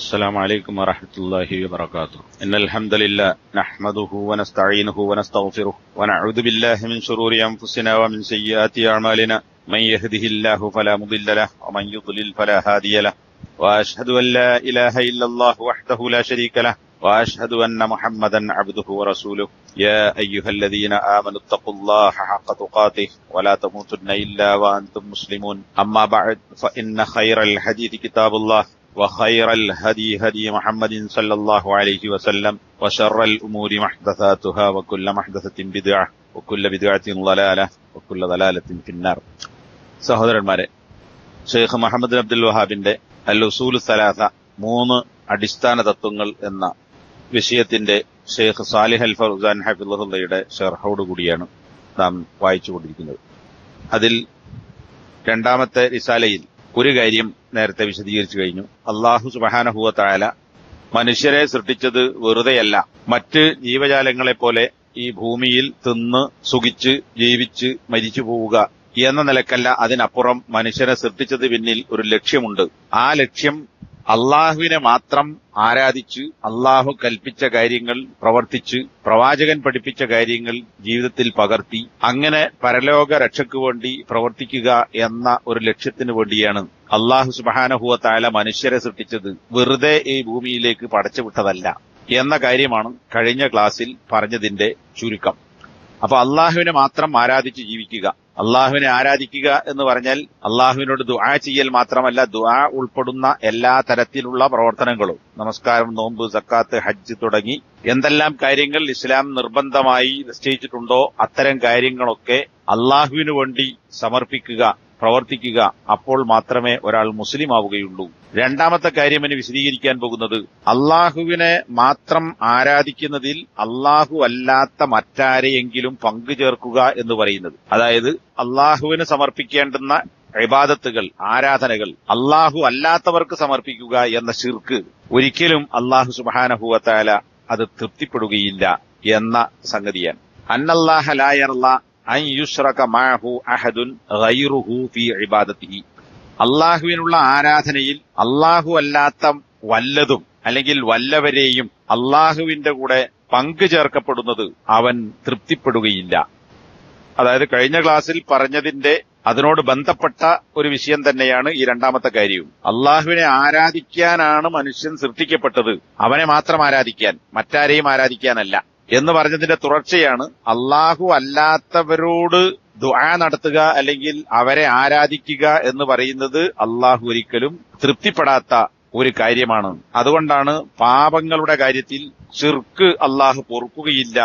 السلام عليكم ورحمة الله وبركاته. إن الحمد لله نحمده ونستعينه ونستغفره ونعوذ بالله من شرور أنفسنا ومن سيئات أعمالنا. من يهده الله فلا مضل له ومن يضلل فلا هادي له. وأشهد أن لا إله إلا الله وحده لا شريك له وأشهد أن محمدا عبده ورسوله. يا أيها الذين آمنوا اتقوا الله حق تقاته ولا تموتن إلا وأنتم مسلمون. أما بعد فإن خير الحديث كتاب الله وخير الهدي هدي محمد صلى الله عليه وسلم وشر الأمور محدثاتها وكل محدثة بدعة وكل بدعة ضلالة وكل ضلالة في النار. സഹോദരന്മാരെ, ഷെയ്ഖ് മുഹമ്മദ് അബ്ദുൽ വഹാബിന്റെ അൽ ഉസൂൽ സലാസ 3 അടിസ്ഥാന തത്വങ്ങൾ എന്ന വിഷയത്തിന്റെ ഷെയ്ഖ് സാലിഹ് അൽ ഫൗസാൻ ഹഫിളഹുള്ളയുടെ ഷർഹോട് കൂടിയാണ് നാം വായിച്ചുകൊണ്ടിരിക്കുന്നത്. അതിൽ രണ്ടാമത്തെ റിസാലയിൽ ഒരു കാര്യം നേരത്തെ വിശദീകരിച്ചു കഴിഞ്ഞു. അല്ലാഹു സുബ്ഹാനഹു വ തആല മനുഷ്യരെ സൃഷ്ടിച്ചത് വെറുതെയല്ല. മറ്റ് ജീവജാലങ്ങളെപ്പോലെ ഈ ഭൂമിയിൽ തിന്ന് സുഖിച്ച് ജീവിച്ച് മരിച്ചു പോവുക എന്ന നിലക്കല്ല, അതിനപ്പുറം മനുഷ്യനെ സൃഷ്ടിച്ചത് പിന്നിൽ ഒരു ലക്ഷ്യമുണ്ട്. ആ ലക്ഷ്യം അള്ളാഹുവിനെ മാത്രം ആരാധിച്ച് അള്ളാഹു കൽപ്പിച്ച കാര്യങ്ങൾ പ്രവർത്തിച്ച് പ്രവാചകൻ പഠിപ്പിച്ച കാര്യങ്ങൾ ജീവിതത്തിൽ പകർത്തി അങ്ങനെ പരലോക രക്ഷയ്ക്കു വേണ്ടി പ്രവർത്തിക്കുക എന്ന ഒരു ലക്ഷ്യത്തിനു വേണ്ടിയാണ് അള്ളാഹു സുബ്ഹാനഹു വ തആല മനുഷ്യരെ സൃഷ്ടിച്ചത്. വെറുതെ ഈ ഭൂമിയിലേക്ക് പടച്ചുവിട്ടതല്ല എന്ന കാര്യമാണ് കഴിഞ്ഞ ക്ലാസ്സിൽ പറഞ്ഞതിന്റെ ചുരുക്കം. അപ്പൊ അള്ളാഹുവിനെ മാത്രം ആരാധിച്ച് ജീവിക്കുക. അള്ളാഹുവിനെ ആരാധിക്കുക എന്ന് പറഞ്ഞാൽ അള്ളാഹുവിനോട് ദുആ ചെയ്യൽ മാത്രമല്ല, ദുആ ഉൾപ്പെടുന്ന എല്ലാ തരത്തിലുള്ള പ്രവർത്തനങ്ങളും, നമസ്കാരം, നോമ്പ്, സക്കാത്ത്, ഹജ്ജ് തുടങ്ങി എന്തെല്ലാം കാര്യങ്ങൾ ഇസ്ലാം നിർബന്ധമായി നിശ്ചയിച്ചിട്ടുണ്ടോ അത്തരം കാര്യങ്ങളൊക്കെ അള്ളാഹുവിനു വേണ്ടി സമർപ്പിക്കുക, പ്രവർത്തിക്കുക. അപ്പോൾ മാത്രമേ ഒരാൾ മുസ്ലിം ആവുകയുള്ളൂ. രണ്ടാമത്തെ കാര്യം ഇനി വിശദീകരിക്കാൻ പോകുന്നത്, അള്ളാഹുവിനെ മാത്രം ആരാധിക്കുന്നതിൽ അള്ളാഹു അല്ലാത്ത മറ്റാരെയെങ്കിലും പങ്കു ചേർക്കുക എന്ന് പറയുന്നത്. അതായത് അള്ളാഹുവിന് സമർപ്പിക്കേണ്ടുന്ന ഇബാദത്തുകൾ, ആരാധനകൾ അള്ളാഹു അല്ലാത്തവർക്ക് സമർപ്പിക്കുക എന്ന ശിർക്ക് ഒരിക്കലും അള്ളാഹു സുബ്ഹാനഹു വ തആല അത് തൃപ്തിപ്പെടുകയില്ല എന്ന സംഗതിയാണ്. അന്നല്ലാഹ ലാ യർളാ അൻ യുശ്റക മഅഹു അഹദുൻ ഗൈറുഹു ഫീ ഇബാദത്തിഹി. അള്ളാഹുവിനുള്ള ആരാധനയിൽ അള്ളാഹു അല്ലാത്ത വല്ലതും അല്ലെങ്കിൽ വല്ലവരെയും അള്ളാഹുവിന്റെ കൂടെ പങ്കു ചേർക്കപ്പെടുന്നത് അവൻ തൃപ്തിപ്പെടുകയില്ല. അതായത് കഴിഞ്ഞ ക്ലാസ്സിൽ പറഞ്ഞതിന്റെ അതിനോട് ബന്ധപ്പെട്ട ഒരു വിഷയം തന്നെയാണ് ഈ രണ്ടാമത്തെ കാര്യവും. അള്ളാഹുവിനെ ആരാധിക്കാനാണ് മനുഷ്യൻ സൃഷ്ടിക്കപ്പെട്ടത്, അവനെ മാത്രം ആരാധിക്കാൻ, മറ്റാരെയും ആരാധിക്കാനല്ല എന്ന് പറഞ്ഞതിന്റെ തുടർച്ചയാണ് അള്ളാഹു അല്ലാത്തവരോട് ദുആ നടത്തുക അല്ലെങ്കിൽ അവരെ ആരാധിക്കുക എന്ന് പറയുന്നത് അള്ളാഹു ഒരിക്കലും തൃപ്തിപ്പെടാത്ത ഒരു കാര്യമാണ്. അതുകൊണ്ടാണ് പാപങ്ങളുടെ കാര്യത്തിൽ ശിർക്ക് അള്ളാഹു പൊറുക്കുകയില്ല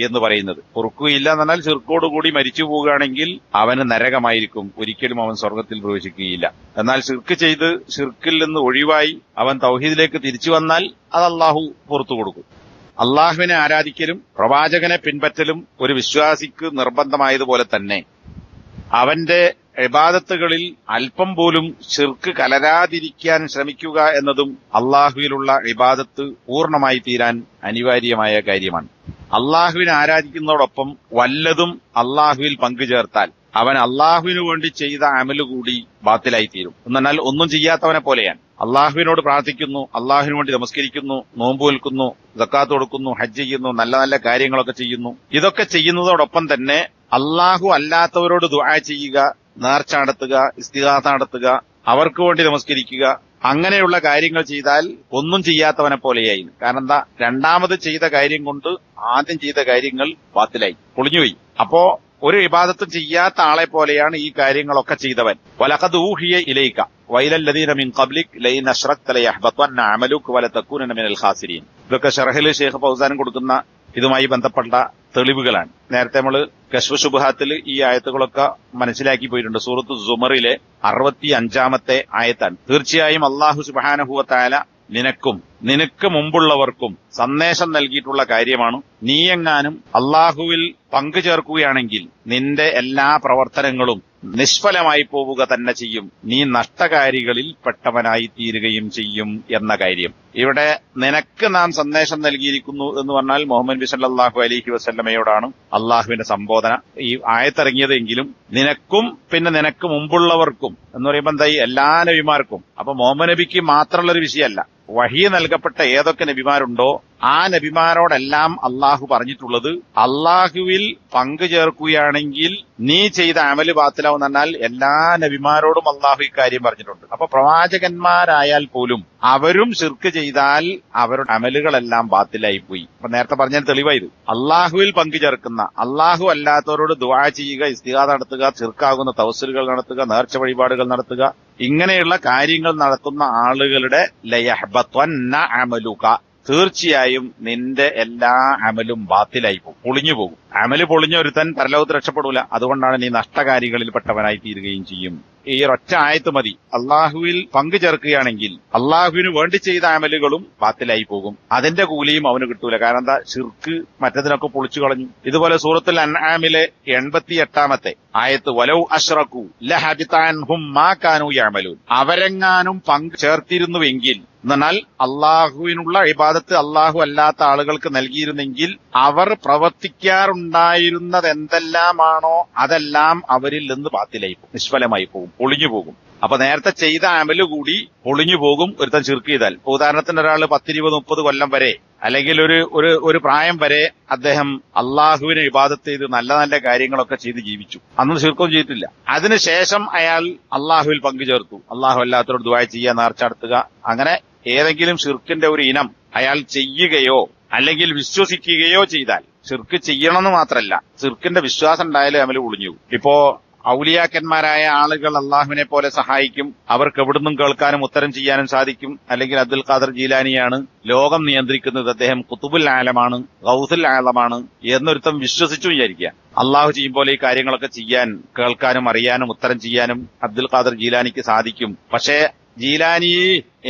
എന്ന് പറയുന്നത്. പൊറുക്കുകയില്ല എന്ന് പറഞ്ഞാൽ ശിർക്കോടുകൂടി മരിച്ചു പോവുകയാണെങ്കിൽ അവന് നരകമായിരിക്കും, ഒരിക്കലും അവൻ സ്വർഗത്തിൽ പ്രവേശിക്കുകയില്ല. എന്നാൽ ശിർക്ക് ചെയ്ത് ശിർക്കിൽ നിന്ന് ഒഴിവായി അവൻ തൗഹീദിലേക്ക് തിരിച്ചു വന്നാൽ അത് അള്ളാഹു പുറത്തു കൊടുക്കും. അള്ളാഹുവിനെ ആരാധിക്കലും പ്രവാചകനെ പിൻപറ്റലും ഒരു വിശ്വാസിക്ക് നിർബന്ധമായതുപോലെ തന്നെ അവന്റെ ഇബാദത്തുകളിൽ അല്പം പോലും ശിർക്ക് കലരാതിരിക്കാൻ ശ്രമിക്കുക എന്നതും അള്ളാഹുവിലുള്ള ഇബാദത്ത് പൂർണ്ണമായി തീരാൻ അനിവാര്യമായ കാര്യമാണ്. അള്ളാഹുവിനെ ആരാധിക്കുന്നതോടൊപ്പം വല്ലതും അള്ളാഹുവിൽ പങ്കുചേർത്താൽ അവൻ അള്ളാഹുവിനു വേണ്ടി ചെയ്ത അമല് കൂടി ബാത്തിലായിത്തീരും. എന്നാൽ ഒന്നും ചെയ്യാത്തവനെ പോലെയാണ്. അള്ളാഹുവിനോട് പ്രാർത്ഥിക്കുന്നു, അള്ളാഹുവിനു വേണ്ടി നമസ്കരിക്കുന്നു, നോമ്പ് നിൽക്കുന്നു, സക്കാത്ത് കൊടുക്കുന്നു, ഹജ്ജ് ചെയ്യുന്നു, നല്ല നല്ല കാര്യങ്ങളൊക്കെ ചെയ്യുന്നു. ഇതൊക്കെ ചെയ്യുന്നതോടൊപ്പം തന്നെ അള്ളാഹു അല്ലാത്തവരോട് ദുആ ചെയ്യുക, നേർച്ച നടത്തുക, ഇസ്തിഗാസ നടത്തുക, അവർക്ക് വേണ്ടി നമസ്കരിക്കുക, അങ്ങനെയുള്ള കാര്യങ്ങൾ ചെയ്താൽ ഒന്നും ചെയ്യാത്തവനെ പോലെയായി. കാരണം എന്താ, രണ്ടാമത് ചെയ്ത കാര്യം കൊണ്ട് ആദ്യം ചെയ്ത കാര്യങ്ങൾ ബാത്തിലായി, പൊളിഞ്ഞുപോയി. അപ്പോ ഒരു ഇബാദത്തും ചെയ്യാത്ത ആളെ പോലെയാണ് ഈ കാര്യങ്ങളൊക്കെ ചെയ്തവൻ. വലഖദ് ഊഹിയ ഇലൈക വഇലല്ലദീന മിൻ ഖബ്ലിക് ലഇൻ അശ്റക്ത ലയഹ്ബതന്ന അമലുക വലതകൂനന മിനൽ ഖാസിരീൻ. ഇതൊക്കെ ഷർഹിൽ ഷെയ്ഖ് ഫൗസാൻ കൊടുക്കുന്ന ഇതുമായി ബന്ധപ്പെട്ട തെളിവുകളാണ്. നേരത്തെ നമ്മൾ കശ്ഫ് ശുബ്ഹാത്തിൽ ഈ ആയത്തുകളൊക്കെ മനസ്സിലാക്കി പോയിട്ടുണ്ട്. സൂറത്ത് സുമറിലെ 65-ാമത്തെ ആയത്താണ്. തീർച്ചയായും അല്ലാഹു സുബ്ഹാനഹു വ തആല നിനക്കും നിനക്ക് മുമ്പുള്ളവർക്കും സന്ദേശം നൽകിയിട്ടുള്ള കാര്യമാണ്. നീയെങ്ങാനും അള്ളാഹുവിൽ പങ്കു ചേർക്കുകയാണെങ്കിൽ നിന്റെ എല്ലാ പ്രവർത്തനങ്ങളും നിഷ്ഫലമായി പോവുക തന്നെ ചെയ്യും, നീ നഷ്ടകാരികളിൽ പെട്ടവനായി തീരുകയും ചെയ്യും എന്ന കാര്യം. ഇവിടെ നിനക്ക് നാം സന്ദേശം നൽകിയിരിക്കുന്നു എന്ന് പറഞ്ഞാൽ മുഹമ്മദ് നബി സല്ലല്ലാഹു അലൈഹി വസല്ലമയോടാണ് അള്ളാഹുവിന്റെ സംബോധന ഈ ആയത്തിറങ്ങിയതെങ്കിലും നിനക്കും പിന്നെ നിനക്ക് മുമ്പുള്ളവർക്കും എന്ന് പറയുമ്പോൾ എന്തായി, എല്ലാ നബിമാർക്കും. അപ്പൊ മുഹമ്മദ് നബിക്ക് മാത്രമുള്ളൊരു വിഷയമല്ല, വഹി നൽകപ്പെട്ട ഏതൊക്കെ നബിമാരുണ്ടോ ആ നബിമാരോടെല്ലാം അള്ളാഹു പറഞ്ഞിട്ടുള്ളത്, അള്ളാഹുവിൽ പങ്കു ചേർക്കുകയാണെങ്കിൽ നീ ചെയ്ത അമല് ബാത്തിലാവും എന്നാൽ എല്ലാ നബിമാരോടും അള്ളാഹു ഇക്കാര്യം പറഞ്ഞിട്ടുണ്ട്. അപ്പൊ പ്രവാചകന്മാരായാൽ പോലും അവരും ശിർക്ക് ചെയ്താൽ അവരുടെ അമലുകളെല്ലാം ബാത്തിലായി പോയി. അപ്പൊ നേരത്തെ പറഞ്ഞാൽ തെളിവായത് അള്ളാഹുവിൽ പങ്കു ചേർക്കുന്ന, അള്ളാഹു അല്ലാത്തവരോട് ദുആ ചെയ്യുക, ഇസ്തിഗാസ നടത്തുക, ശിർക്കാകുന്ന തവസ്സുലുകൾ നടത്തുക, നേർച്ച വഴിപാടുകൾ നടത്തുക, ഇങ്ങനെയുള്ള കാര്യങ്ങൾ നടത്തുന്ന ആളുകളുടെ ലയഹ്ബത്വന്ന അമലുക, തീർച്ചയായും നിന്റെ എല്ലാ അമലും ബാത്തിലായി പോകും, പൊളിഞ്ഞു പോകും. അമല് പൊളിഞ്ഞ ഒരുത്തൻ പരലോകത്ത് രക്ഷപ്പെടൂല. അതുകൊണ്ടാണ് നീ നഷ്ടകാരികളിൽ പെട്ടവനായി തീരുകയും ചെയ്യും. ഈ ഒറ്റ ആയത്ത് മതി. അള്ളാഹുവിൽ പങ്കു ചേർക്കുകയാണെങ്കിൽ അള്ളാഹുവിന് വേണ്ടി ചെയ്ത അമലുകളും ബാത്തിലായി പോകും, അതിന്റെ കൂലിയും അവന് കിട്ടൂല. കാരണം എന്താ, ശിർക്ക് മറ്റതിനൊക്കെ പൊളിച്ചു കളഞ്ഞു. ഇതുപോലെ സൂറത്തുൽ അൻആമിലെ 88-ാമത്തെ ആയത്ത്, വലൗ അശ്റകൂ ലഹബിത അൻഹും മാ കാനൂ യഅമലൂൻ, അവരെങ്ങാനും പങ്കു ചേർത്തിരുന്നുവെങ്കിൽ എന്നാൽ അള്ളാഹുവിനുള്ള ഇബാദത്ത് അള്ളാഹു അല്ലാത്ത ആളുകൾക്ക് നൽകിയിരുന്നെങ്കിൽ അവർ പ്രവർത്തിക്കാറുണ്ടായിരുന്നത് എന്തെല്ലാമാണോ അതെല്ലാം അവരിൽ നിന്ന് ബാത്തിലായി പോകും, നിഷ്ഫലമായി പോകും, പൊളിഞ്ഞു പോകും. അപ്പൊ നേരത്തെ ചെയ്ത അമല് കൂടി പൊളിഞ്ഞു പോകും ഒരുത്തൻ ശിർക്ക് ചെയ്താൽ. ഉദാഹരണത്തിന് ഒരാൾ 10-20-30 കൊല്ലം വരെ അല്ലെങ്കിൽ ഒരു പ്രായം വരെ അദ്ദേഹം അള്ളാഹുവിനെ ഇബാദത്ത് ചെയ്ത് നല്ല നല്ല കാര്യങ്ങളൊക്കെ ചെയ്ത് ജീവിച്ചു, അന്ന് ശിർക്കൊന്നും ചെയ്തിട്ടില്ല. അതിനുശേഷം അയാൾ അള്ളാഹുവിൽ പങ്കു ചേർത്തു, അള്ളാഹു അല്ലാത്തവരോട് ദുആ ചെയ്യുക, നേർച്ച നടത്തുക, അങ്ങനെ ഏതെങ്കിലും ശിർക്കിന്റെ ഒരു ഇനം അയാൾ ചെയ്യുകയോ അല്ലെങ്കിൽ വിശ്വസിക്കുകയോ ചെയ്താൽ, ശിർക്ക് ചെയ്യണമെന്ന് മാത്രമല്ല, ശിർക്കിന്റെ വിശ്വാസം ഉണ്ടായാലും അമല് പൊളിഞ്ഞു. ഇപ്പോ ഔലിയാക്കന്മാരായ ആളുകൾ അള്ളാഹുവിനെ പോലെ സഹായിക്കും, അവർക്ക് എവിടുന്നും കേൾക്കാനും ഉത്തരം ചെയ്യാനും സാധിക്കും. അല്ലെങ്കിൽ അബ്ദുൽ ഖാദർ ജീലാനിയാണ് ലോകം നിയന്ത്രിക്കുന്നത്, അദ്ദേഹം ഖുതുബുൽ ആലമാണ്, ഗൗസുൽ ആലമാണ് എന്നൊരുത്തം വിശ്വസിച്ചു വിചാരിക്കുക. അള്ളാഹു ചെയ്യുമ്പോൾ ഈ കാര്യങ്ങളൊക്കെ ചെയ്യാൻ, കേൾക്കാനും അറിയാനും ഉത്തരം ചെയ്യാനും അബ്ദുൽ ഖാദർ ജീലാനിക്ക് സാധിക്കും. പക്ഷേ ജീലാനി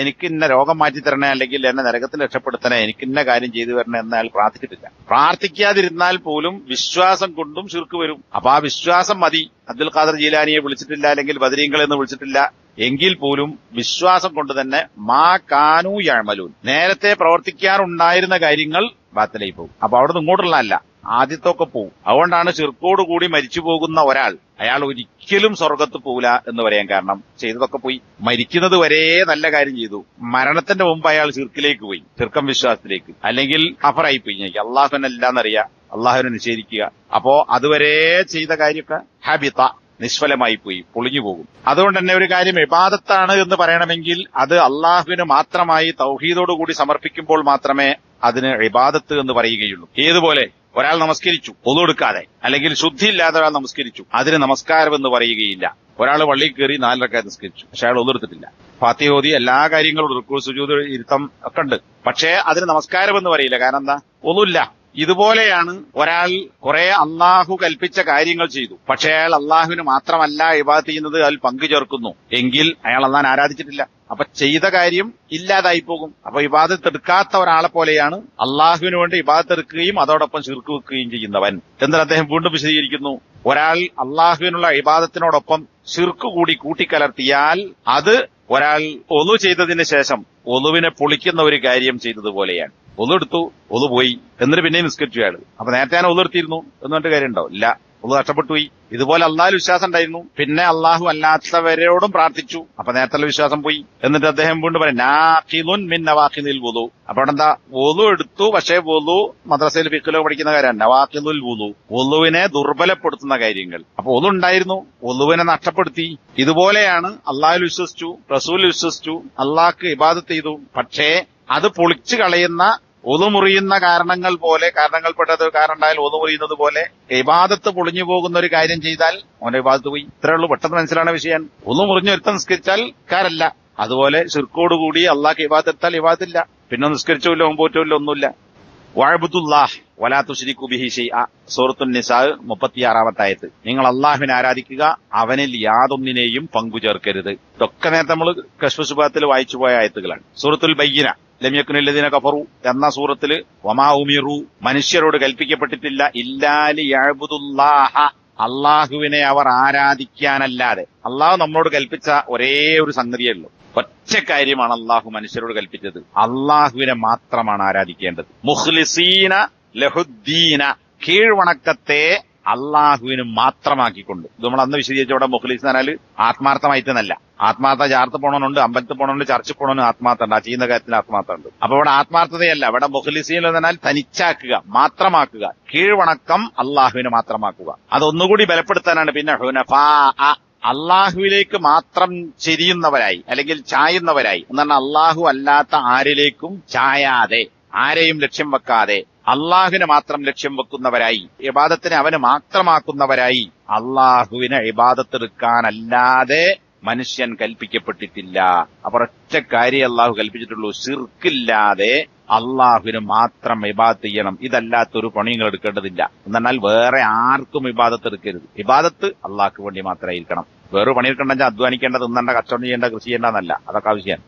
എനിക്ക് ഇന്ന രോഗം മാറ്റി തരണേ, അല്ലെങ്കിൽ എന്നെ നരകത്തിൽ രക്ഷപ്പെടുത്തണേ, എനിക്ക് ഇന്ന കാര്യം ചെയ്തു തരണേ എന്ന് അയാൾ പ്രാർത്ഥിച്ചിട്ടില്ല. പ്രാർത്ഥിക്കാതിരുന്നാൽ പോലും വിശ്വാസം കൊണ്ടും ശിർക്ക് വരും. അപ്പൊ ആ വിശ്വാസം മതി. അബ്ദുൽ ഖാദർ ജീലാനിയെ വിളിച്ചിട്ടില്ല, അല്ലെങ്കിൽ ബദരീങ്ങളെന്ന് വിളിച്ചിട്ടില്ല എങ്കിൽ പോലും വിശ്വാസം കൊണ്ട് തന്നെ മാ കാനൂ യഅമലൂൻ, നേരത്തെ പ്രവർത്തിക്കാറുണ്ടായിരുന്ന കാര്യങ്ങൾ ബാത്തിലായി പോകും. അപ്പൊ അവിടെ നിന്ന് ഇങ്ങോട്ടുള്ള അല്ല, ആദ്യത്തൊക്കെ പോവും. അതുകൊണ്ടാണ് ശിർക്കോടുകൂടി മരിച്ചു പോകുന്ന ഒരാൾ, അയാൾ ഒരിക്കലും സ്വർഗത്ത് പോവില്ല എന്ന് പറയാൻ കാരണം ചെയ്തതൊക്കെ പോയി. മരിക്കുന്നത് വരെ നല്ല കാര്യം ചെയ്തു, മരണത്തിന്റെ മുമ്പ് അയാൾ ശിർക്കിലേക്ക് പോയി, ശിർക്കം വിശ്വാസത്തിലേക്ക്, അല്ലെങ്കിൽ കഫറായി പോയി. അള്ളാഹുവിനെ എല്ലാന്നറിയാം, അള്ളാഹുവിനെ നിഷേധിക്കുക. അപ്പോ അതുവരെ ചെയ്ത കാര്യമൊക്കെ ഹബിത, നിഷ്ഫലമായി പോയി, പൊളിഞ്ഞു പോകും. അതുകൊണ്ട് തന്നെ ഒരു കാര്യം ഇബാദത്താണ് എന്ന് പറയണമെങ്കിൽ അത് അള്ളാഹുവിന് മാത്രമായി തൗഹീദോടുകൂടി സമർപ്പിക്കുമ്പോൾ മാത്രമേ അതിന് ഇബാദത്ത് എന്ന് പറയുകയുള്ളൂ. ഏതുപോലെ ഒരാൾ നമസ്കരിച്ചു ഒന്നുകൊടുക്കാതെ, അല്ലെങ്കിൽ ശുദ്ധിയില്ലാതെ ഒരാൾ നമസ്കരിച്ചു, അതിന് നമസ്കാരം എന്ന് പറയുകയില്ല. ഒരാൾ പള്ളിയിൽ കയറി 4 റക്അത്ത് നിസ്കരിച്ചു, പക്ഷെ അയാൾ ഒന്നെടുത്തിട്ടില്ല, ഫാത്തിഹ ഓതി, എല്ലാ കാര്യങ്ങളും റുക്കൂ സുജൂദ് ഇരുത്തം ഒക്കെ ഉണ്ട്, പക്ഷേ അതിന് നമസ്കാരം എന്ന് പറയില്ല. കാരണം എന്താ, ഒന്നുമില്ല. ഇതുപോലെയാണ് ഒരാൾ കുറെ അള്ളാഹു കൽപ്പിച്ച കാര്യങ്ങൾ ചെയ്തു, പക്ഷെ അയാൾ അള്ളാഹുവിന് മാത്രമല്ല ഇബാദത്ത് ചെയ്യുന്നത്, അതിൽ പങ്കു ചേർക്കുന്നു എങ്കിൽ അയാൾ അള്ളാഹിനെ ആരാധിച്ചിട്ടില്ല. അപ്പൊ ചെയ്ത കാര്യം ഇല്ലാതായി പോകും. അപ്പൊ ഇബാദത്ത് എടുക്കാത്ത ഒരാളെ പോലെയാണ് അള്ളാഹുവിന് വേണ്ടി ഇബാദത്ത് എടുക്കുകയും അതോടൊപ്പം ശിർക്ക് വെക്കുകയും ചെയ്യുന്നവൻ എന്ന് അദ്ദേഹം വീണ്ടും വിശദീകരിക്കുന്നു. ഒരാൾ അള്ളാഹുവിനുള്ള ഇബാദത്തിനോടൊപ്പം ശിർക്ക് കൂടി കൂട്ടിക്കലർത്തിയാൽ അത് ഒരാൾ ഒളു ചെയ്തതിന് ശേഷം ഒളുവിനെ പൊളിക്കുന്ന ഒരു കാര്യം ചെയ്തതുപോലെയാണ്. ഒളെടുത്തു, ഒളു പോയി, എന്നിട്ട് പിന്നെയും നിസ്കരിച്ചു അയാൾ. അപ്പൊ നേരത്തെ ഞാൻ ഒളെടുത്തിരുന്നു എന്നുകൊണ്ട് കാര്യമുണ്ടോ? ഇല്ല, ഒളു നഷ്ടപ്പെട്ടു പോയി. ഇതുപോലെ അള്ളാഹിൽ വിശ്വാസം ഉണ്ടായിരുന്നു, പിന്നെ അള്ളാഹു അല്ലാത്തവരോടും പ്രാർത്ഥിച്ചു, അപ്പൊ നേരത്തെ വിശ്വാസം പോയി. എന്നിട്ട് അദ്ദേഹം വീണ്ടും പറയും നാഖിദുൻ മിൻ നവാഖിദിൽ വുളു. അപ്പൊ അവിടെ എന്താ, വുളു എടുത്തു, പക്ഷേ വുളു മദ്രസയിൽ ഫിഖ്ഹിലോ പഠിക്കുന്ന കാര്യമാണ് നവാഖിദുൽ വുളു, വുളുവിനെ ദുർബലപ്പെടുത്തുന്ന കാര്യങ്ങൾ. അപ്പൊ വുളു ഉണ്ടായിരുന്നു, വുളുവിനെ നഷ്ടപ്പെടുത്തി. ഇതുപോലെയാണ് അള്ളാഹിൽ വിശ്വസിച്ചു, റസൂൽ വിശ്വസിച്ചു, അള്ളാഹ്ക്ക് ഇബാദത്ത് ചെയ്തു, പക്ഷേ അത് പൊളിച്ചു കളയുന്ന, ഒതു മുറിയുന്ന കാരണങ്ങൾപ്പെട്ടത് കാരണം ഉണ്ടായാൽ ഒതു മുറിയുന്നത് പോലെ ഇബാദത്ത് പൊളിഞ്ഞു പോകുന്ന ഒരു കാര്യം ചെയ്താൽ അവന്റെ ഇബാദത്ത് പോയി. ഇത്രേ ഉള്ളൂ, പെട്ടെന്ന് മനസ്സിലാണ് വിഷയം. ഒന്നു മുറിഞ്ഞ് ഒരുത്തം നിസ്കരിച്ചാൽ കാരല്ല. അതുപോലെ ശിർക്കോടുകൂടി അള്ളാഹ്ക്ക് ഇബാദത്ത് എടുത്താൽ ഇബാദത്തില്ല, പിന്നെ നിസ്കരിച്ചില്ല, ഒമ്പോറ്റില്ല, ഒന്നുമില്ല. വഅബ്ദുല്ലാഹ് വലാ തുശ്രികു ബിഹി ശൈഅ, സൂറത്തുൻ നിസാ 36-ാമത്തെ ആയത്ത്. നിങ്ങൾ അള്ളാഹുവിനെ ആരാധിക്കുക, അവനിൽ യാതൊന്നിനെയും പങ്കു ചേർക്കരുത്. ഇതൊക്കെ നേരത്തെ നമ്മൾ കശ്ഫ് ശുബാത്തിൽ വായിച്ചു പോയ ആയത്തുകളാണ്. സൂറത്തുൽ ബയ്യിന ലം യകുനില്ലദീന കഫറു എന്ന സൂറത്തില് വമാ ഉമിറു, മനുഷ്യരോട് കൽപ്പിക്കപ്പെട്ടിട്ടില്ല, ഇല്ലാ ലിയഅബ്ദുല്ലാഹ, അള്ളാഹുവിനെ അവർ ആരാധിക്കാനല്ലാതെ. അള്ളാഹു നമ്മളോട് കൽപ്പിച്ച ഒരേ ഒരു സംഗതിയേ ഉള്ളൂ, ഒറ്റ കാര്യമാണ് അള്ളാഹു മനുഷ്യരോട് കൽപ്പിച്ചത്, അള്ളാഹുവിനെ മാത്രമാണ് ആരാധിക്കേണ്ടത്. മുഖ്ലിസീന ലഹുദ്ദീന, കീഴ്വണക്കത്തെ അള്ളാഹുവിന് മാത്രമാക്കിക്കൊണ്ട്. ഇത് നമ്മൾ അന്ന് വിശദീകരിച്ച ഇവിടെ മുഖ്ലിസ് എന്ന് പറഞ്ഞാൽ ആത്മാർത്ഥമായിട്ടെന്നല്ല. ആത്മാർത്ഥ ചാർത്ത് പോകണമെന്നുണ്ട്, അമ്പലത്തിൽ പോകണമെന്നുണ്ട്, ചർച്ചിൽ പോകണമെന്ന് ആത്മാർത്ഥമുണ്ട്, ആ ചെയ്യുന്ന കാര്യത്തിൽ ആത്മാർത്ഥമുണ്ട്. അപ്പൊ ഇവിടെ ആത്മാർത്ഥതയല്ല, ഇവിടെ മുഖ്ലിസീൻ എന്ന് പറഞ്ഞാൽ തനിച്ചാക്കുക, മാത്രമാക്കുക, കീഴ്വണക്കം അള്ളാഹുവിന് മാത്രമാക്കുക. അതൊന്നുകൂടി ബലപ്പെടുത്താനാണ് പിന്നെ ഹുനഫാ, അള്ളാഹുവിലേക്ക് മാത്രം ചെരിയുന്നവരായി അല്ലെങ്കിൽ ചായുന്നവരായി എന്ന് പറഞ്ഞാൽ അള്ളാഹു അല്ലാത്ത ആരിലേക്കും ചായാതെ, ആരെയും ലക്ഷ്യം വെക്കാതെ അള്ളാഹുവിനെ മാത്രം ലക്ഷ്യം വെക്കുന്നവരായി, ഇബാദത്തിനെ അവന് മാത്രമാക്കുന്നവരായി. അള്ളാഹുവിനെ ഇബാദത്തെടുക്കാനല്ലാതെ മനുഷ്യൻ കൽപ്പിക്കപ്പെട്ടിട്ടില്ല. അപ്പൊ ഒറ്റ കാര്യം അള്ളാഹു കൽപ്പിച്ചിട്ടുള്ളൂ, ശിർക്കില്ലാതെ അള്ളാഹുവിന് മാത്രം ഇബാദത്ത് ചെയ്യണം. ഇതല്ലാത്തൊരു പണികൾ എടുക്കേണ്ടതില്ല. എന്നാൽ വേറെ ആർക്കും ഇബാദത്ത് എടുക്കരുത്. ഇബാദത്ത് അള്ളാഹ്ക്ക് വേണ്ടി മാത്രമായിരിക്കണം. വേറെ പണിയെടുക്കണ്ടെങ്കിൽ അധ്വാനിക്കേണ്ടത്, തിന്നേണ്ട, കച്ചവടം ചെയ്യേണ്ട, കൃഷി ചെയ്യേണ്ടെന്നല്ല. അതൊക്കെ ആവശ്യമാണ്.